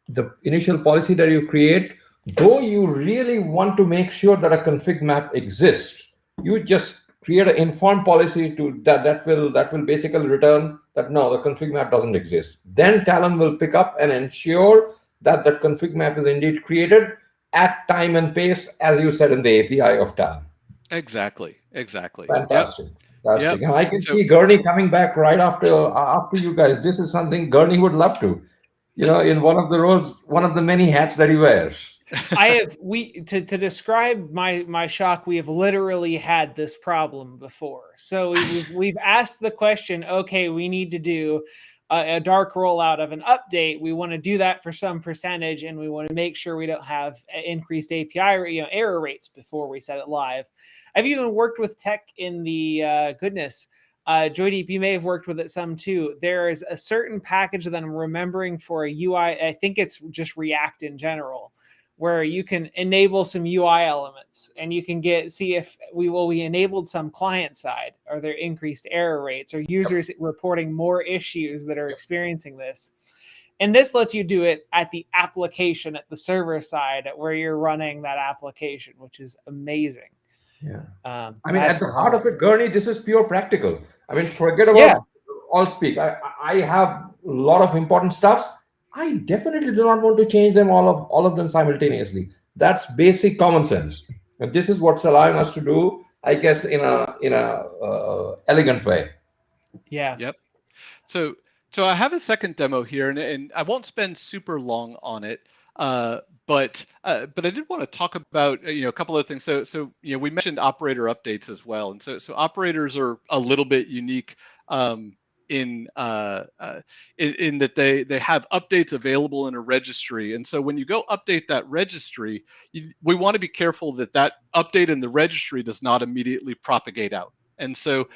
the initial policy that you create, though you really want to make sure that a config map exists, you just create an informed policy to that will basically return that no, the config map doesn't exist. Then Talon will pick up and ensure that the config map is indeed created at time and pace, as you said in the API of Talon. Exactly. Fantastic. Yep. Fantastic. And I can see Gurney coming back right after you guys. This is something Gurney would love to, in one of the roles, one of the many hats that he wears. To describe my shock, we have literally had this problem before. So we've asked the question, okay, we need to do a dark rollout of an update. We want to do that for some percentage, and we want to make sure we don't have increased API error rates before we set it live. I've even worked with tech in the Joydeep, you may have worked with it some too. There is a certain package that I'm remembering for a UI. I think it's just React in general, where you can enable some UI elements, and you can see if we enabled some client side. Are there increased error rates, or users reporting more issues that are experiencing this? And this lets you do it at the application, at the server side, where you're running that application, which is amazing. Yeah. I mean, at the heart of it, Gurney, this is pure practical. I mean, forget about all speak. I have a lot of important stuffs. I definitely do not want to change them all of them simultaneously. That's basic common sense. And this is what's allowing us to do, I guess, in a elegant way. Yeah. Yep. So I have a second demo here, and I won't spend super long on it. But I did want to talk about a couple of things. So we mentioned operator updates as well, and so operators are a little bit unique in that they have updates available in a registry, and so when you go update that registry, we want to be careful that update in the registry does not immediately propagate out, and so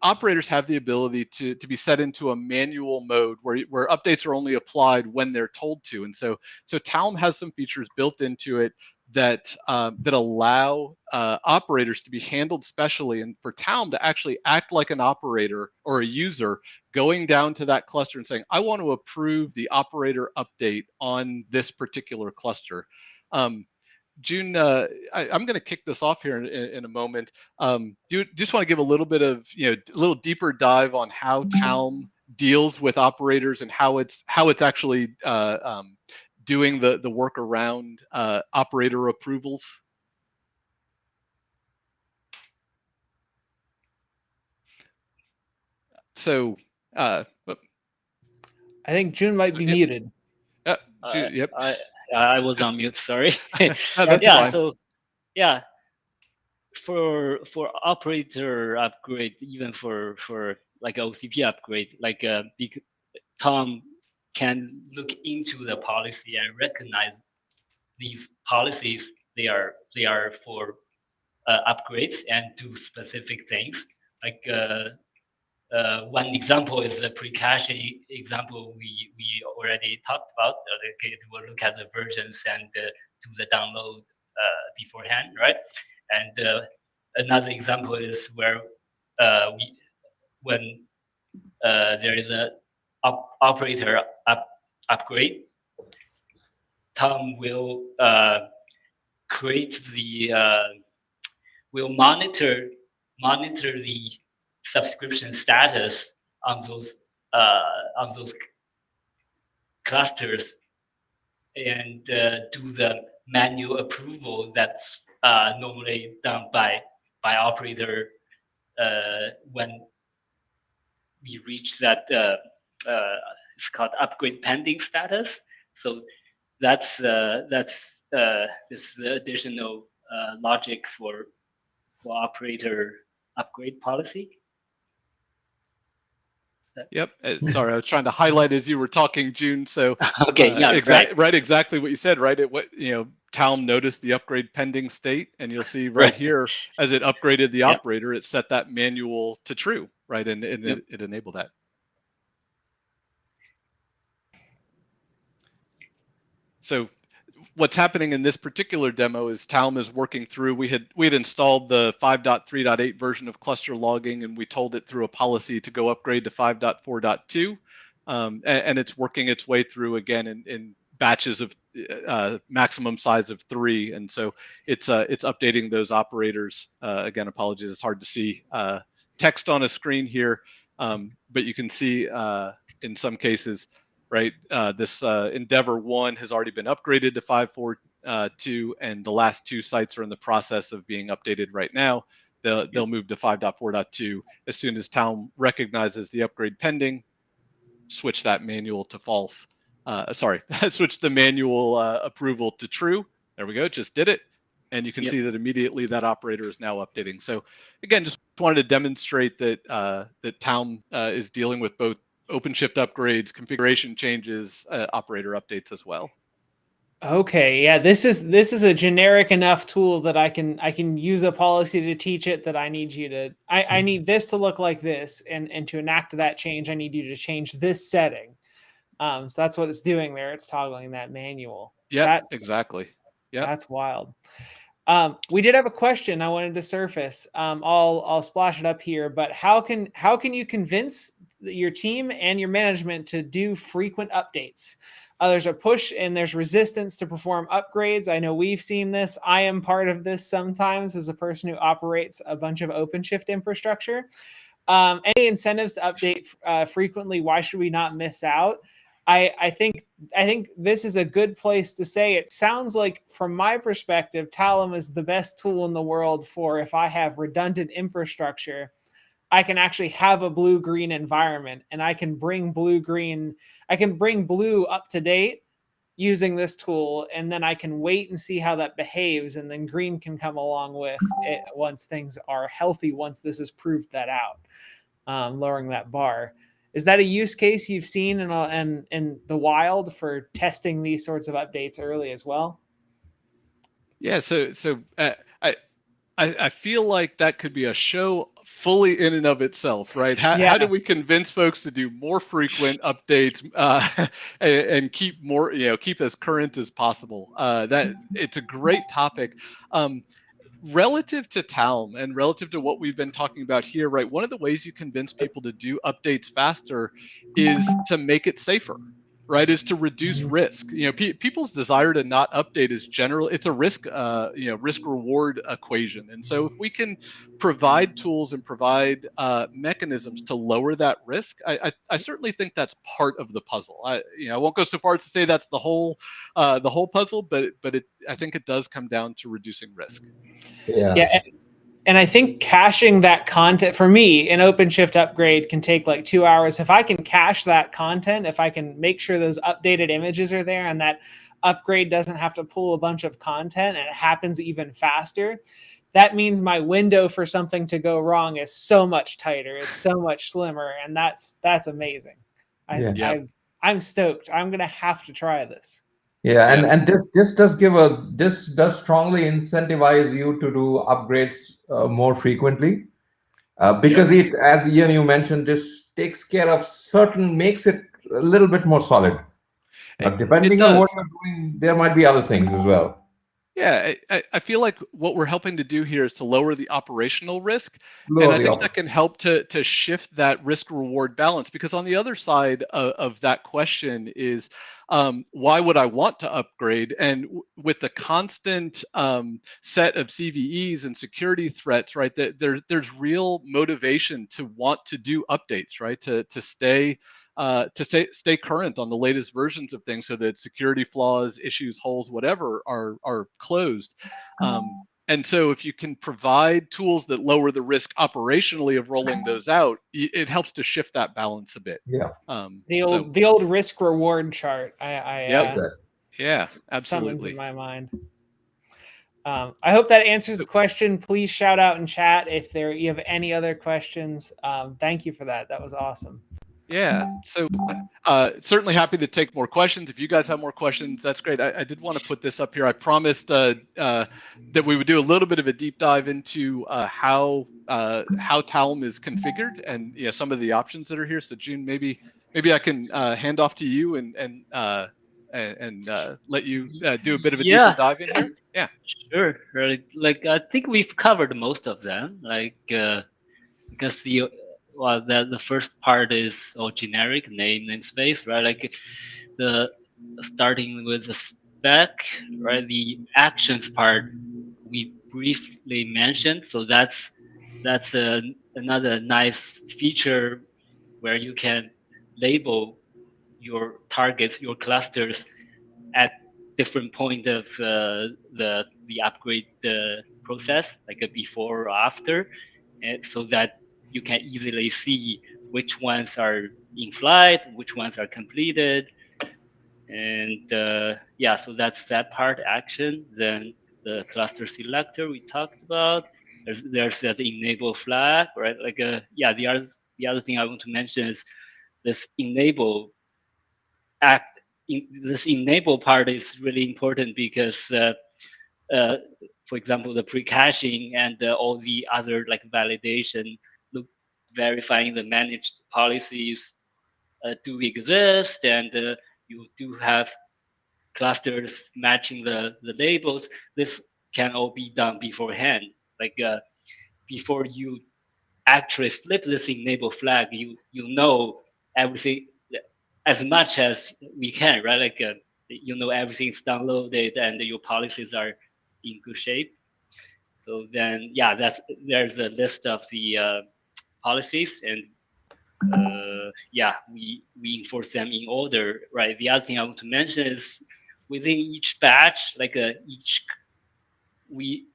operators have the ability to be set into a manual mode where updates are only applied when they're told to. And so TALM has some features built into it that allow operators to be handled specially, and for TALM to actually act like an operator or a user going down to that cluster and saying, I want to approve the operator update on this particular cluster. June, I'm going to kick this off here in a moment. Do you just want to give a little bit of, a little deeper dive on how TALM deals with operators and how it's actually doing the work around operator approvals? So, I think June might be muted. June, yep. I was on mute. Sorry. That's yeah. fine. So, yeah. For operator upgrade, even for like OCP upgrade, like TALM can look into the policy and recognize these policies. They are for upgrades and do specific things. Like one example is the pre-caching example we already talked about. We'll look at the versions and do the download beforehand, right? And another example is where when there is a operator upgrade, TALM will will monitor the subscription status on those clusters and do the manual approval that's normally done by operator when we reach that it's called upgrade pending status. So that's this additional logic for operator upgrade policy. Yep. Sorry, I was trying to highlight as you were talking, June. So okay, yeah, exactly what you said, right? TALM noticed the upgrade pending state, and you'll see right here as it upgraded the operator, it set that manual to true. right? And Yep. it enabled that. So what's happening in this particular demo is TALM is working through. We had installed the 5.3.8 version of cluster logging, and we told it through a policy to go upgrade to 5.4.2, and it's working its way through again in batches of maximum size of 3, and so it's updating those operators. Again, apologies, it's hard to see text on a screen here, but you can see in some cases. Right, this Endeavor 1 has already been upgraded to 5.4.2, and the last 2 sites are in the process of being updated right now. They'll move to 5.4.2 as soon as TALM recognizes the upgrade pending. Switch that manual to false. Switch the manual approval to true. There we go. Just did it, and you can see that immediately that operator is now updating. So again, just wanted to demonstrate that that TALM is dealing with both OpenShift upgrades, configuration changes, operator updates as well. Okay, yeah, this is a generic enough tool that I can use a policy to teach it that I need you to I need this to look like this, and to enact that change I need you to change this setting. So that's what it's doing there. It's toggling that manual. Yeah, exactly. Yeah, that's wild. We did have a question I wanted to surface. I'll splash it up here, but how can you convince your team and your management to do frequent updates? There's a push and there's resistance to perform upgrades. I know we've seen this. I am part of this sometimes as a person who operates a bunch of OpenShift infrastructure. Any incentives to update frequently? Why should we not miss out? I think this is a good place to say it. Sounds like, from my perspective, TALM is the best tool in the world for if I have redundant infrastructure, I can actually have a blue-green environment, and I can bring blue up to date using this tool, and then I can wait and see how that behaves, and then green can come along with it once things are healthy, once this has proved that out, lowering that bar. Is that a use case you've seen in the wild for testing these sorts of updates early as well? Yeah, so I feel like that could be a show fully in and of itself, right? How do we convince folks to do more frequent updates and keep more, keep as current as possible? That it's a great topic. Relative to TALM and relative to what we've been talking about here, right? One of the ways you convince people to do updates faster is to make it safer, right? Is to reduce risk. People's desire to not update is general. It's a risk, risk reward equation. And so if we can provide tools and provide mechanisms to lower that risk, I certainly think that's part of the puzzle. I won't go so far as to say that's the whole puzzle, but I think it does come down to reducing risk. Yeah. And I think caching that content, for me, an OpenShift upgrade can take like 2 hours. If I can cache that content, if I can make sure those updated images are there and that upgrade doesn't have to pull a bunch of content and it happens even faster, that means my window for something to go wrong is so much tighter. It's so much slimmer. And that's amazing. I'm stoked. I'm going to have to try this. Yeah, and this does strongly incentivize you to do upgrades more frequently, because it, as Ian, you mentioned, this takes care of makes it a little bit more solid. Depending on what you're doing, there might be other things as well. Yeah, I feel like what we're helping to do here is to lower the operational risk. And I think that can help to shift that risk reward balance, because on the other side of that question is, why would I want to upgrade? And with the constant set of CVEs and security threats, right, there's real motivation to want to do updates, right, to stay current on the latest versions of things so that security flaws, issues, holes, whatever are closed. And so if you can provide tools that lower the risk operationally of rolling those out, it helps to shift that balance a bit. Yeah. The old risk reward chart. Yeah, absolutely. Summons in my mind. I hope that answers the question. Please shout out in chat if you have any other questions. Thank you for that. That was awesome. Yeah. So certainly happy to take more questions. If you guys have more questions, that's great. I did want to put this up here. I promised that we would do a little bit of a deep dive into how TALM is configured and some of the options that are here. So June, maybe I can hand off to you and let you do a bit of a deeper Yeah, dive in here. Yeah. sure. Like I think we've covered most of them. Because the first part is all generic namespace, right? Like the starting with the spec, right? The actions part we briefly mentioned. So that's another nice feature where you can label your targets, your clusters at different point of the upgrade process, like a before or after, and so that you can easily see which ones are in flight, which ones are completed, and yeah, so that's that part action. Then the cluster selector we talked about. There's that enable flag, right? Like yeah, the other thing I want to mention is this enable act. This enable part is really important because uh, for example, the pre-caching and all the other like validation, look, verifying the managed policies do exist, and you do have clusters matching the labels. This can all be done beforehand. Like before you actually flip this enable flag, you know everything as much as we can, right? Like you know everything's downloaded and your policies are in good shape. So then, yeah, there's a list of the policies, and yeah, we enforce them in order, right? The other thing I want to mention is within each batch, like each we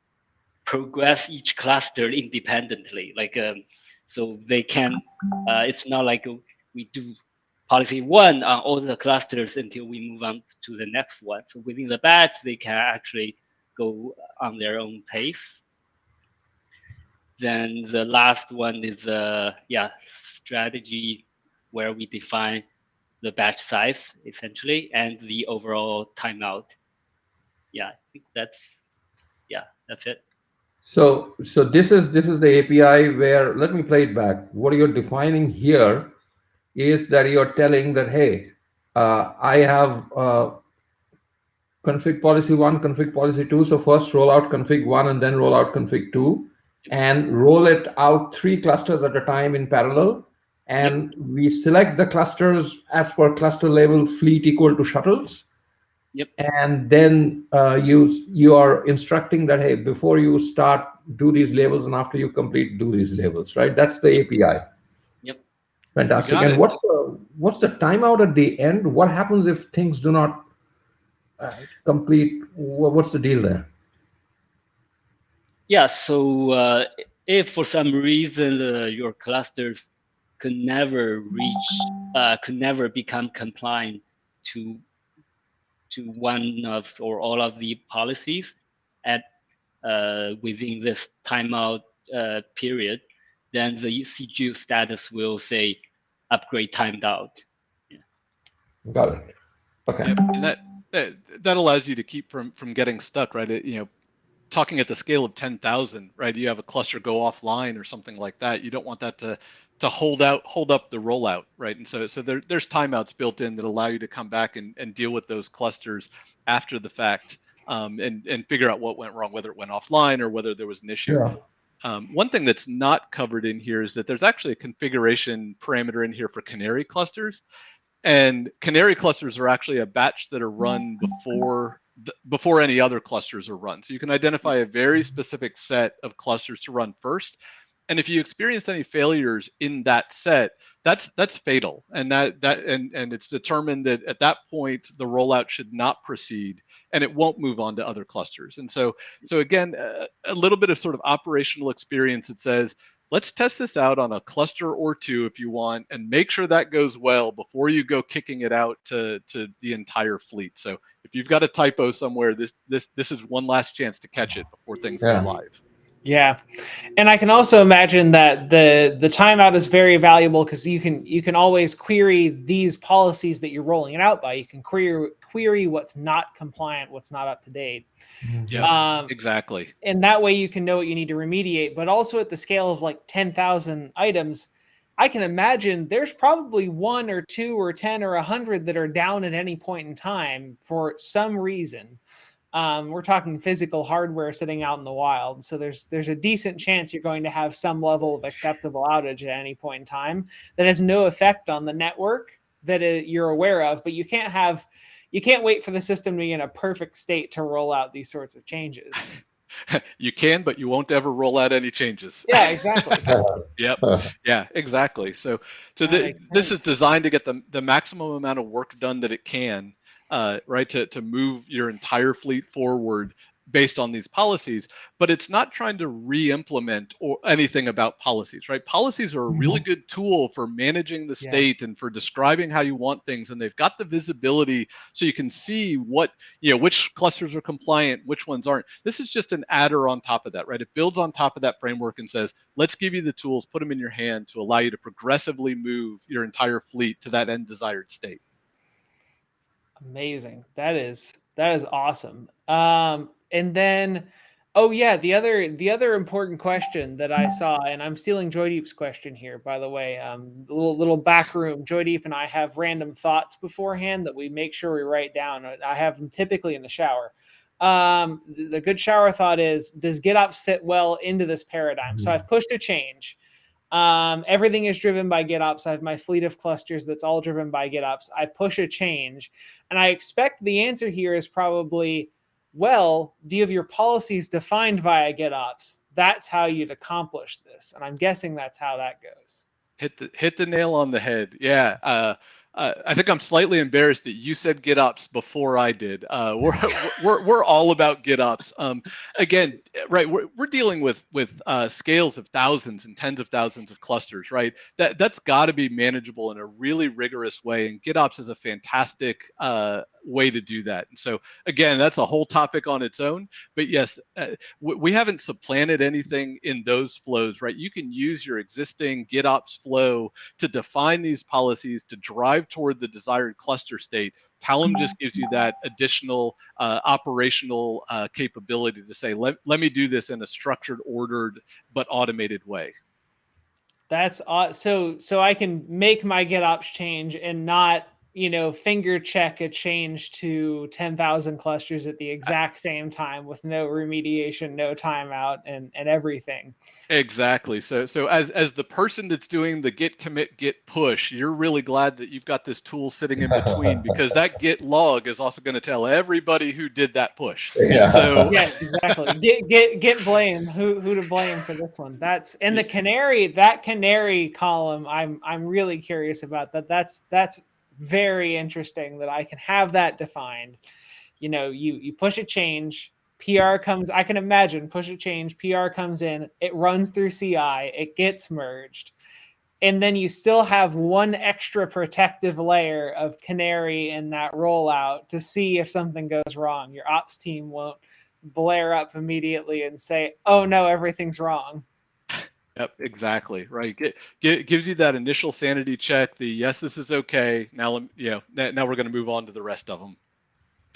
progress each cluster independently, like so they can. It's not like we do policy one on all the clusters until we move on to the next one. So within the batch, they can actually go on their own pace. Then the last one is yeah, strategy, where we define the batch size essentially and the overall timeout. Yeah, I think that's it. So this is the API where, let me play it back. What you're defining here is that you're telling that, hey, I have config policy one, config policy two. So first roll out config one and then roll out config two, and roll it out 3 clusters at a time in parallel. Yep. And we select the clusters as per cluster level fleet equal to shuttles. Yep. And then you are instructing that, hey, before you start, do these labels, and after you complete, do these labels, right? That's the API. Yep. Fantastic. got And it. what's the timeout at the end? What happens if things do not complete? What's the deal there? Yeah. So if for some reason your clusters could never become compliant to one of or all of the policies at within this timeout period, then the CGU status will say upgrade timed out. Yeah. Got it. Okay. Yep. And that allows you to keep from getting stuck, right? Talking at the scale of 10,000, right? You have a cluster go offline or something like that. You don't want that to hold up the rollout, right? And so there's timeouts built in that allow you to come back and deal with those clusters after the fact, and figure out what went wrong, whether it went offline or whether there was an issue. Yeah. One thing that's not covered in here is that there's actually a configuration parameter in here for Canary clusters. And Canary clusters are actually a batch that are run before any other clusters are run. So you can identify a very specific set of clusters to run first. And if you experience any failures in that set, that's fatal. And and it's determined that at that point the rollout should not proceed and it won't move on to other clusters. And so again, a little bit of sort of operational experience that says, let's test this out on a cluster or two if you want, and make sure that goes well before you go kicking it out to the entire fleet. So if you've got a typo somewhere, this is one last chance to catch it before things go Yeah. live. Yeah. And I can also imagine that the timeout is very valuable because you can always query these policies that you're rolling it out by. You can query what's not compliant, what's not up to date. Yep, exactly. And that way you can know what you need to remediate. But also at the scale of like 10,000 items, I can imagine there's probably 1 or 2 or 10 or 100 that are down at any point in time for some reason. We're talking physical hardware sitting out in the wild. So there's a decent chance you're going to have some level of acceptable outage at any point in time that has no effect on the network that you're aware of, but you can't wait for the system to be in a perfect state to roll out these sorts of changes. You can, but you won't ever roll out any changes. Yeah, exactly. Yep. Yeah, exactly. So That this makes is sense. designed to get the maximum amount of work done that it can, right? To move your entire fleet forward based on these policies, but it's not trying to re-implement or anything about policies, right? Policies are a really good tool for managing the state and for describing how you want things, and they've got the visibility so you can see what, which clusters are compliant, which ones aren't. This is just an adder on top of that, right? It builds on top of that framework and says, let's give you the tools, put them in your hand to allow you to progressively move your entire fleet to that end desired state. Amazing. That is awesome. And then, oh yeah, the other important question that I saw, and I'm stealing Joydeep's question here, by the way. Little back room. Joydeep and I have random thoughts beforehand that we make sure we write down. I have them typically in the shower. The good shower thought is, does GitOps fit well into this paradigm? So I've pushed a change. Everything is driven by GitOps. I have my fleet of clusters that's all driven by GitOps. I push a change, and I expect the answer here is probably, well, do you have your policies defined via GitOps? That's how you'd accomplish this, and I'm guessing that's how that goes. Hit the nail on the head. Yeah. I think I'm slightly embarrassed that you said GitOps before I did. We're all about GitOps. Again, right? We're dealing with scales of thousands and tens of thousands of clusters, right? That's got to be manageable in a really rigorous way, and GitOps is a fantastic way to do that. And so again, that's a whole topic on its own. But yes, we haven't supplanted anything in those flows, right? You can use your existing GitOps flow to define these policies to drive toward the desired cluster state. TALM just gives you that additional operational capability to say, let me do this in a structured, ordered, but automated way. That's so I can make my GitOps change and not, finger check a change to 10,000 clusters at the exact same time with no remediation, no timeout, and everything. Exactly. So as the person that's doing the git commit git push, you're really glad that you've got this tool sitting in between, because that git log is also going to tell everybody who did that push. Yeah. So yes, exactly. Get blame. Who to blame for this one? That's and the canary column. I'm really curious about that. That's very interesting that I can have that defined. You push a change, PR comes, I can imagine, push a change, PR comes in, it runs through CI, it gets merged. And then you still have one extra protective layer of canary in that rollout to see if something goes wrong. Your ops team won't blare up immediately and say, oh no, everything's wrong. Yep, exactly. Right. Gives you that initial sanity check. The yes, this is okay. Now, now we're going to move on to the rest of them.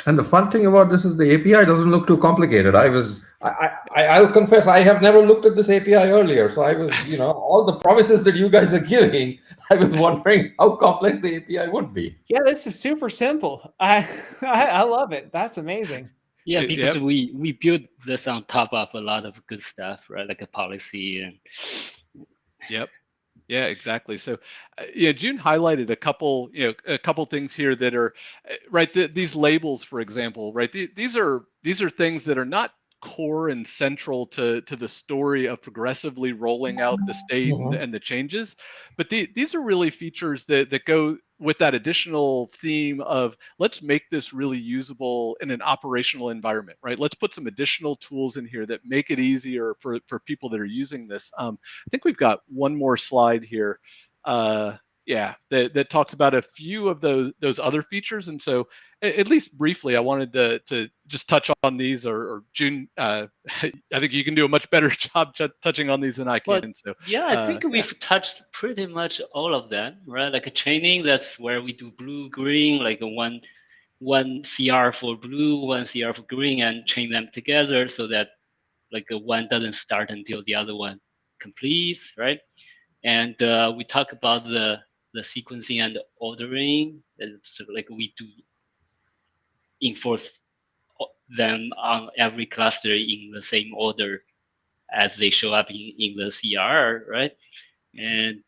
And the fun thing about this is the API doesn't look too complicated. I'll confess, I have never looked at this API earlier. So I was, all the promises that you guys are giving, I was wondering how complex the API would be. Yeah, this is super simple. I love it. That's amazing. Yeah, because we built this on top of a lot of good stuff, right? Like a policy and. Yep. Yeah, exactly. So, June highlighted a couple things here that are right. These labels, for example, right? These are things that are not core and central to the story of progressively rolling out the state and the changes, but these are really features that go with that additional theme of, let's make this really usable in an operational environment, right? Let's put some additional tools in here that make it easier for people that are using this. I think we've got one more slide here. Yeah, that talks about a few of those other features. And so, at least briefly, I wanted to just touch on these, or June. I think you can do a much better job touching on these than I can. Well, So yeah, I think yeah. we've touched pretty much all of them, right? Like a chaining, that's where we do blue, green, like a one CR for blue, one CR for green, and chain them together so that like one doesn't start until the other one completes, right? And we talk about the sequencing and ordering. So like we do enforce them on every cluster in the same order as they show up in the CR, right? And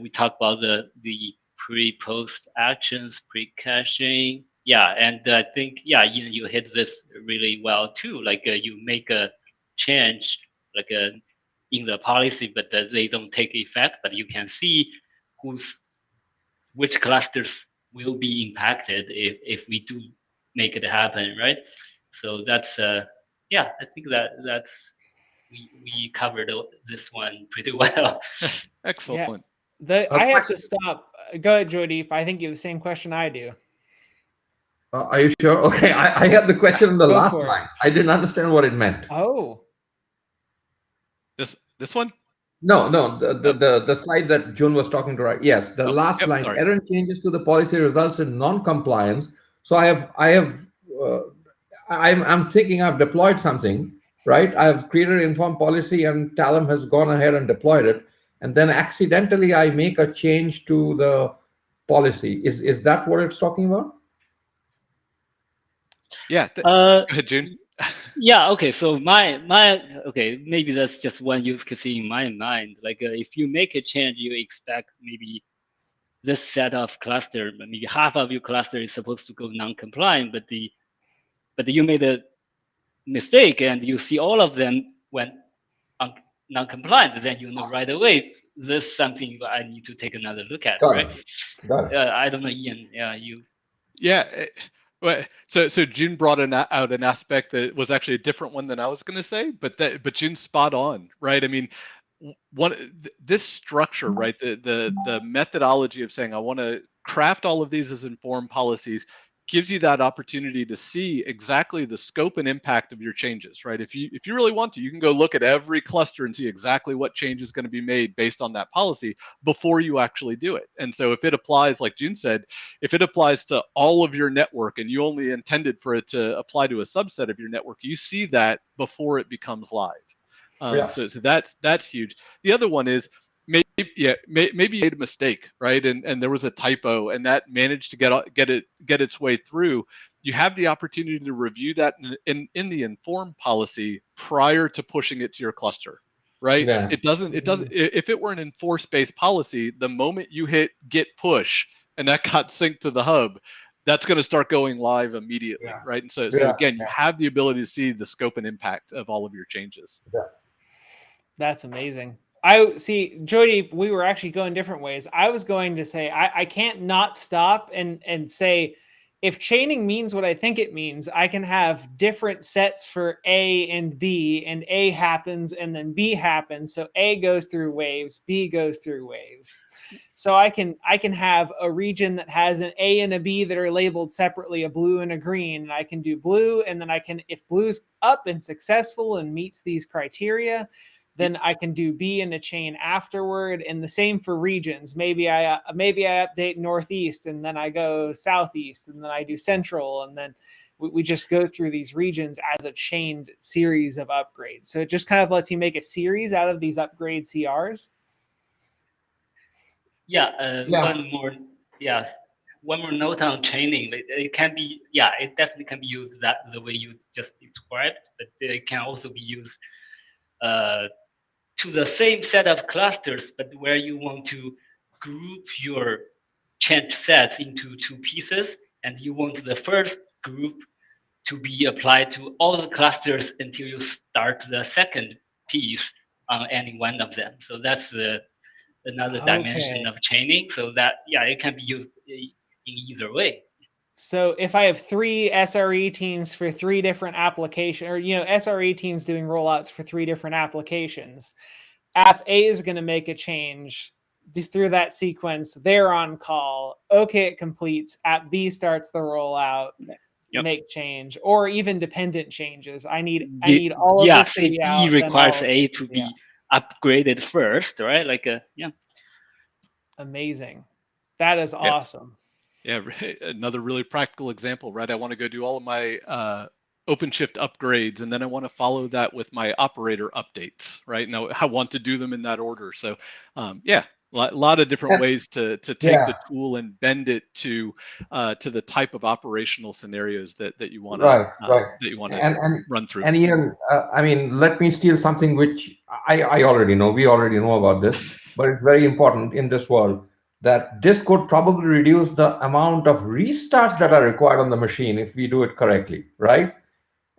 we talk about the pre-post actions, pre-caching. Yeah, and I think you hit this really well too. Like you make a change, like in the policy, but they don't take effect. But you can see which clusters will be impacted if we do make it happen, right? So that's I think that's we covered this one pretty well. Excellent. I have to stop. Go ahead, Joydeep. I think you have the same question I do. Are you sure? Okay, I had the question in the Go last for it. line. I didn't understand what it meant. Oh, This one? No, the slide that June was talking to, right? Yes, the last line. Sorry. Errant changes to the policy results in non-compliance. So I'm thinking I've deployed something, right? I've created an informed policy, and TALM has gone ahead and deployed it, and then accidentally I make a change to the policy. Is that what it's talking about? Yeah. Go ahead, June. Yeah, okay, so okay, maybe that's just one use case in my mind. Like if you make a change, you expect maybe this set of cluster, maybe half of your cluster is supposed to go non-compliant, but you made a mistake and you see all of them went non-compliant, then you know right away this is something I need to take another look at, Got right? it. Got it. I don't know, Ian. Yeah, you. Yeah. Well, so June brought out an aspect that was actually a different one than I was going to say, but June's spot on, right? I mean, this structure, right? The methodology of saying I want to craft all of these as informed policies gives you that opportunity to see exactly the scope and impact of your changes, right? If you really want to, you can go look at every cluster and see exactly what change is going to be made based on that policy before you actually do it. And so if it applies, like June said, if it applies to all of your network and you only intended for it to apply to a subset of your network, you see that before it becomes live. So that's huge. The other one is maybe you made a mistake, right? And there was a typo, and that managed to get its way through. You have the opportunity to review that in the informed policy prior to pushing it to your cluster, right? Yeah. It doesn't. If it were an enforce-based policy, the moment you hit git push and that got synced to the hub, that's going to start going live immediately, right? And so again, you have the ability to see the scope and impact of all of your changes. Yeah. That's amazing. I see, Joydeep, we were actually going different ways. I was going to say I can't not stop and say, if chaining means what I think it means, I can have different sets for A and B, and A happens and then B happens. So A goes through waves, B goes through waves. So I can have a region that has an A and a B that are labeled separately, a blue and a green. And I can do blue, and then I can, if blue's up and successful and meets these criteria, then I can do B in a chain afterward. And the same for regions. Maybe I update northeast, and then I go southeast, and then I do central, and then we just go through these regions as a chained series of upgrades. So it just kind of lets you make a series out of these upgrade CRs. One more note on chaining. It can be, it definitely can be used that the way you just described, but it can also be used to the same set of clusters, but where you want to group your change sets into two pieces, and you want the first group to be applied to all the clusters until you start the second piece on any one of them. So that's another dimension of chaining. So that, it can be used in either way. So if I have 3 SRE teams for 3 different applications, or, SRE teams doing rollouts for 3 different applications, app A is going to make a change. through that sequence. They're on call. Okay, it completes. App B starts the rollout. Yep. Make change, or even dependent changes. I need The- all of yeah, this to say be B out. then requires all of A it- to yeah. be upgraded first, right? Like yeah. Amazing. That is Yep. awesome. Yeah, another really practical example, right? I want to go do all of my OpenShift upgrades, and then I want to follow that with my operator updates, right? Now I want to do them in that order. So, yeah, a lot of different And- ways to take Yeah. the tool and bend it to the type of operational scenarios that you want Right. to And run through. and Ian, I mean, let me steal something which I already know. We already know about this, but it's very important in this world that this could probably reduce the amount of restarts that are required on the machine if we do it correctly, right?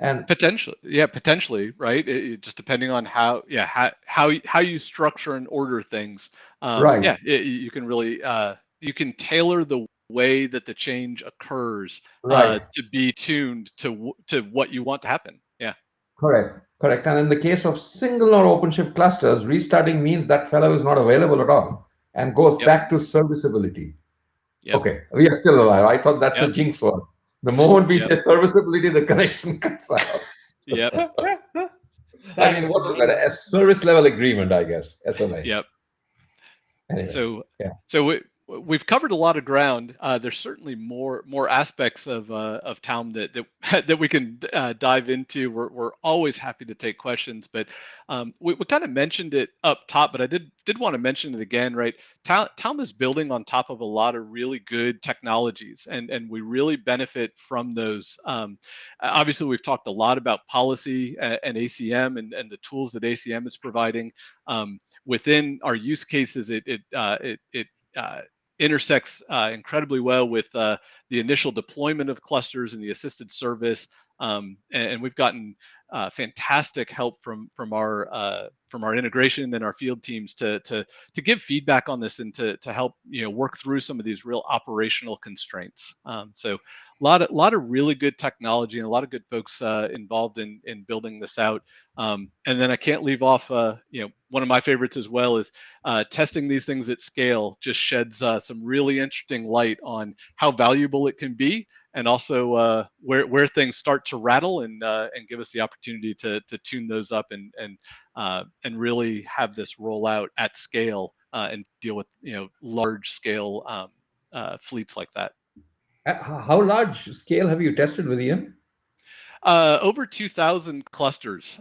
And Potentially, right? Just depending on how you structure and order things. Right. Yeah, you can really you can tailor the way that the change occurs Right. to be tuned to what you want to happen. Yeah. Correct. And in the case of single or OpenShift clusters, restarting means that fellow is not available at all and goes Yep. back to serviceability. Yep. Okay, we are still alive. I thought that's a Yep. jinx word. The moment we Yep. say serviceability, the connection cuts out. Yep. I mean, what was that? A service level agreement, I guess. SLA. Yep. Anyway, So yeah. so we've covered a lot of ground. There's certainly more aspects of TALM that we can dive into. We're always happy to take questions, but we kind of mentioned it up top, but I did want to mention it again, right? TALM is building on top of a lot of really good technologies, and we really benefit from those. Obviously, we've talked a lot about policy and ACM and the tools that ACM is providing. Within our use cases, it intersects incredibly well with the initial deployment of clusters and the assisted service, and we've gotten fantastic help from our integration and our field teams to give feedback on this and to help work through some of these real operational constraints. So a lot of really good technology and a lot of good folks involved in building this out. And then I can't leave off, one of my favorites as well is testing these things at scale just sheds some really interesting light on how valuable it can be, and also where things start to rattle and give us the opportunity to tune those up and really have this roll out at scale and deal with large scale fleets like that. How large scale have you tested with Ian? Over 2,000 clusters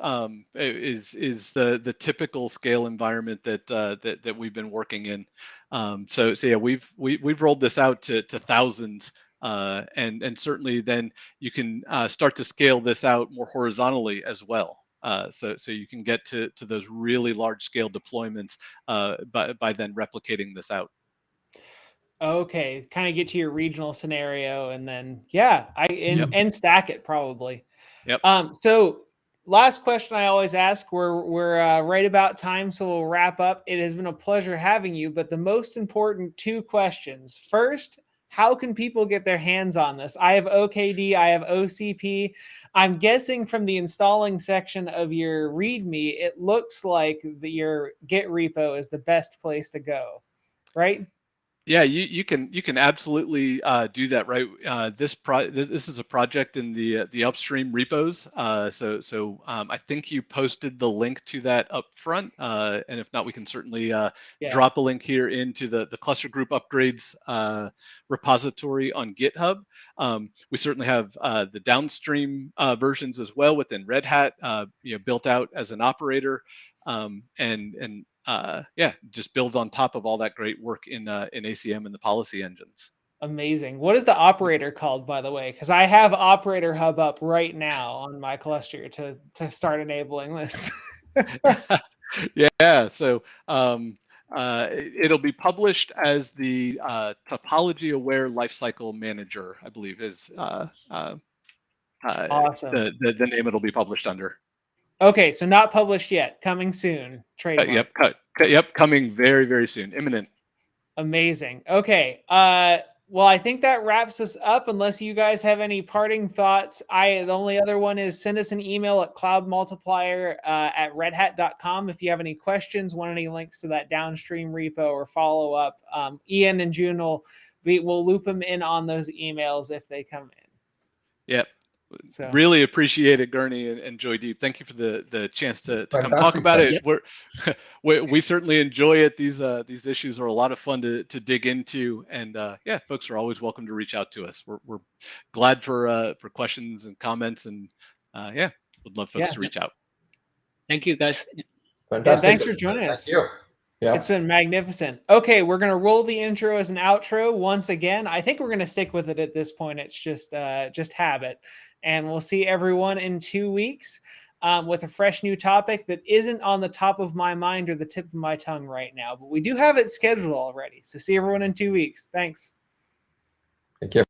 is the typical scale environment that we've been working in. So yeah, we've rolled this out to thousands, and certainly then you can start to scale this out more horizontally as well. So you can get to those really large scale deployments by then replicating this out. Okay, kind of get to your regional scenario, and then and stack it probably. Yep. So last question I always ask. We're right about time, so we'll wrap up. It has been a pleasure having you, but the most important two questions. First, how can people get their hands on this? I have OKD, I have OCP. I'm guessing from the installing section of your README, it looks like your Git repo is the best place to go, right? Yeah, you can absolutely do that, right? This is a project in the upstream repos. So I think you posted the link to that up front, and if not, we can certainly drop a link here into the cluster group upgrades repository on GitHub. We certainly have the downstream versions as well within Red Hat, built out as an operator, and just builds on top of all that great work in ACM and the policy engines. Amazing. What is the operator called, by the way? Because I have Operator Hub up right now on my cluster to start enabling this. Yeah. So it'll be published as the Topology-Aware Lifecycle Manager, I believe, is Awesome. the name it'll be published under. Okay, so not published yet. Coming soon. Trademark. Yep. Coming very, very soon. Imminent. Amazing. Okay. Well, I think that wraps us up unless you guys have any parting thoughts. The only other one is send us an email at cloudmultiplier@redhat.com if you have any questions, want any links to that downstream repo or follow up. Ian and June we'll loop them in on those emails if they come in. Yep. So really appreciate it, Gurney and Joydeep. Thank you for the chance to come talk Fantastic, about sir. it. We certainly enjoy it. These issues are a lot of fun to dig into, and yeah, folks are always welcome to reach out to us. We're glad for questions and comments, and yeah, would love folks to reach out. Thank you, guys. Fantastic. Thanks for joining us. Thank you. Yeah. It's been magnificent. Okay, we're going to roll the intro as an outro once again. I think we're going to stick with it at this point. It's just habit. And we'll see everyone in 2 weeks with a fresh new topic that isn't on the top of my mind or the tip of my tongue right now. But we do have it scheduled already. So see everyone in 2 weeks. Thanks. Thank you.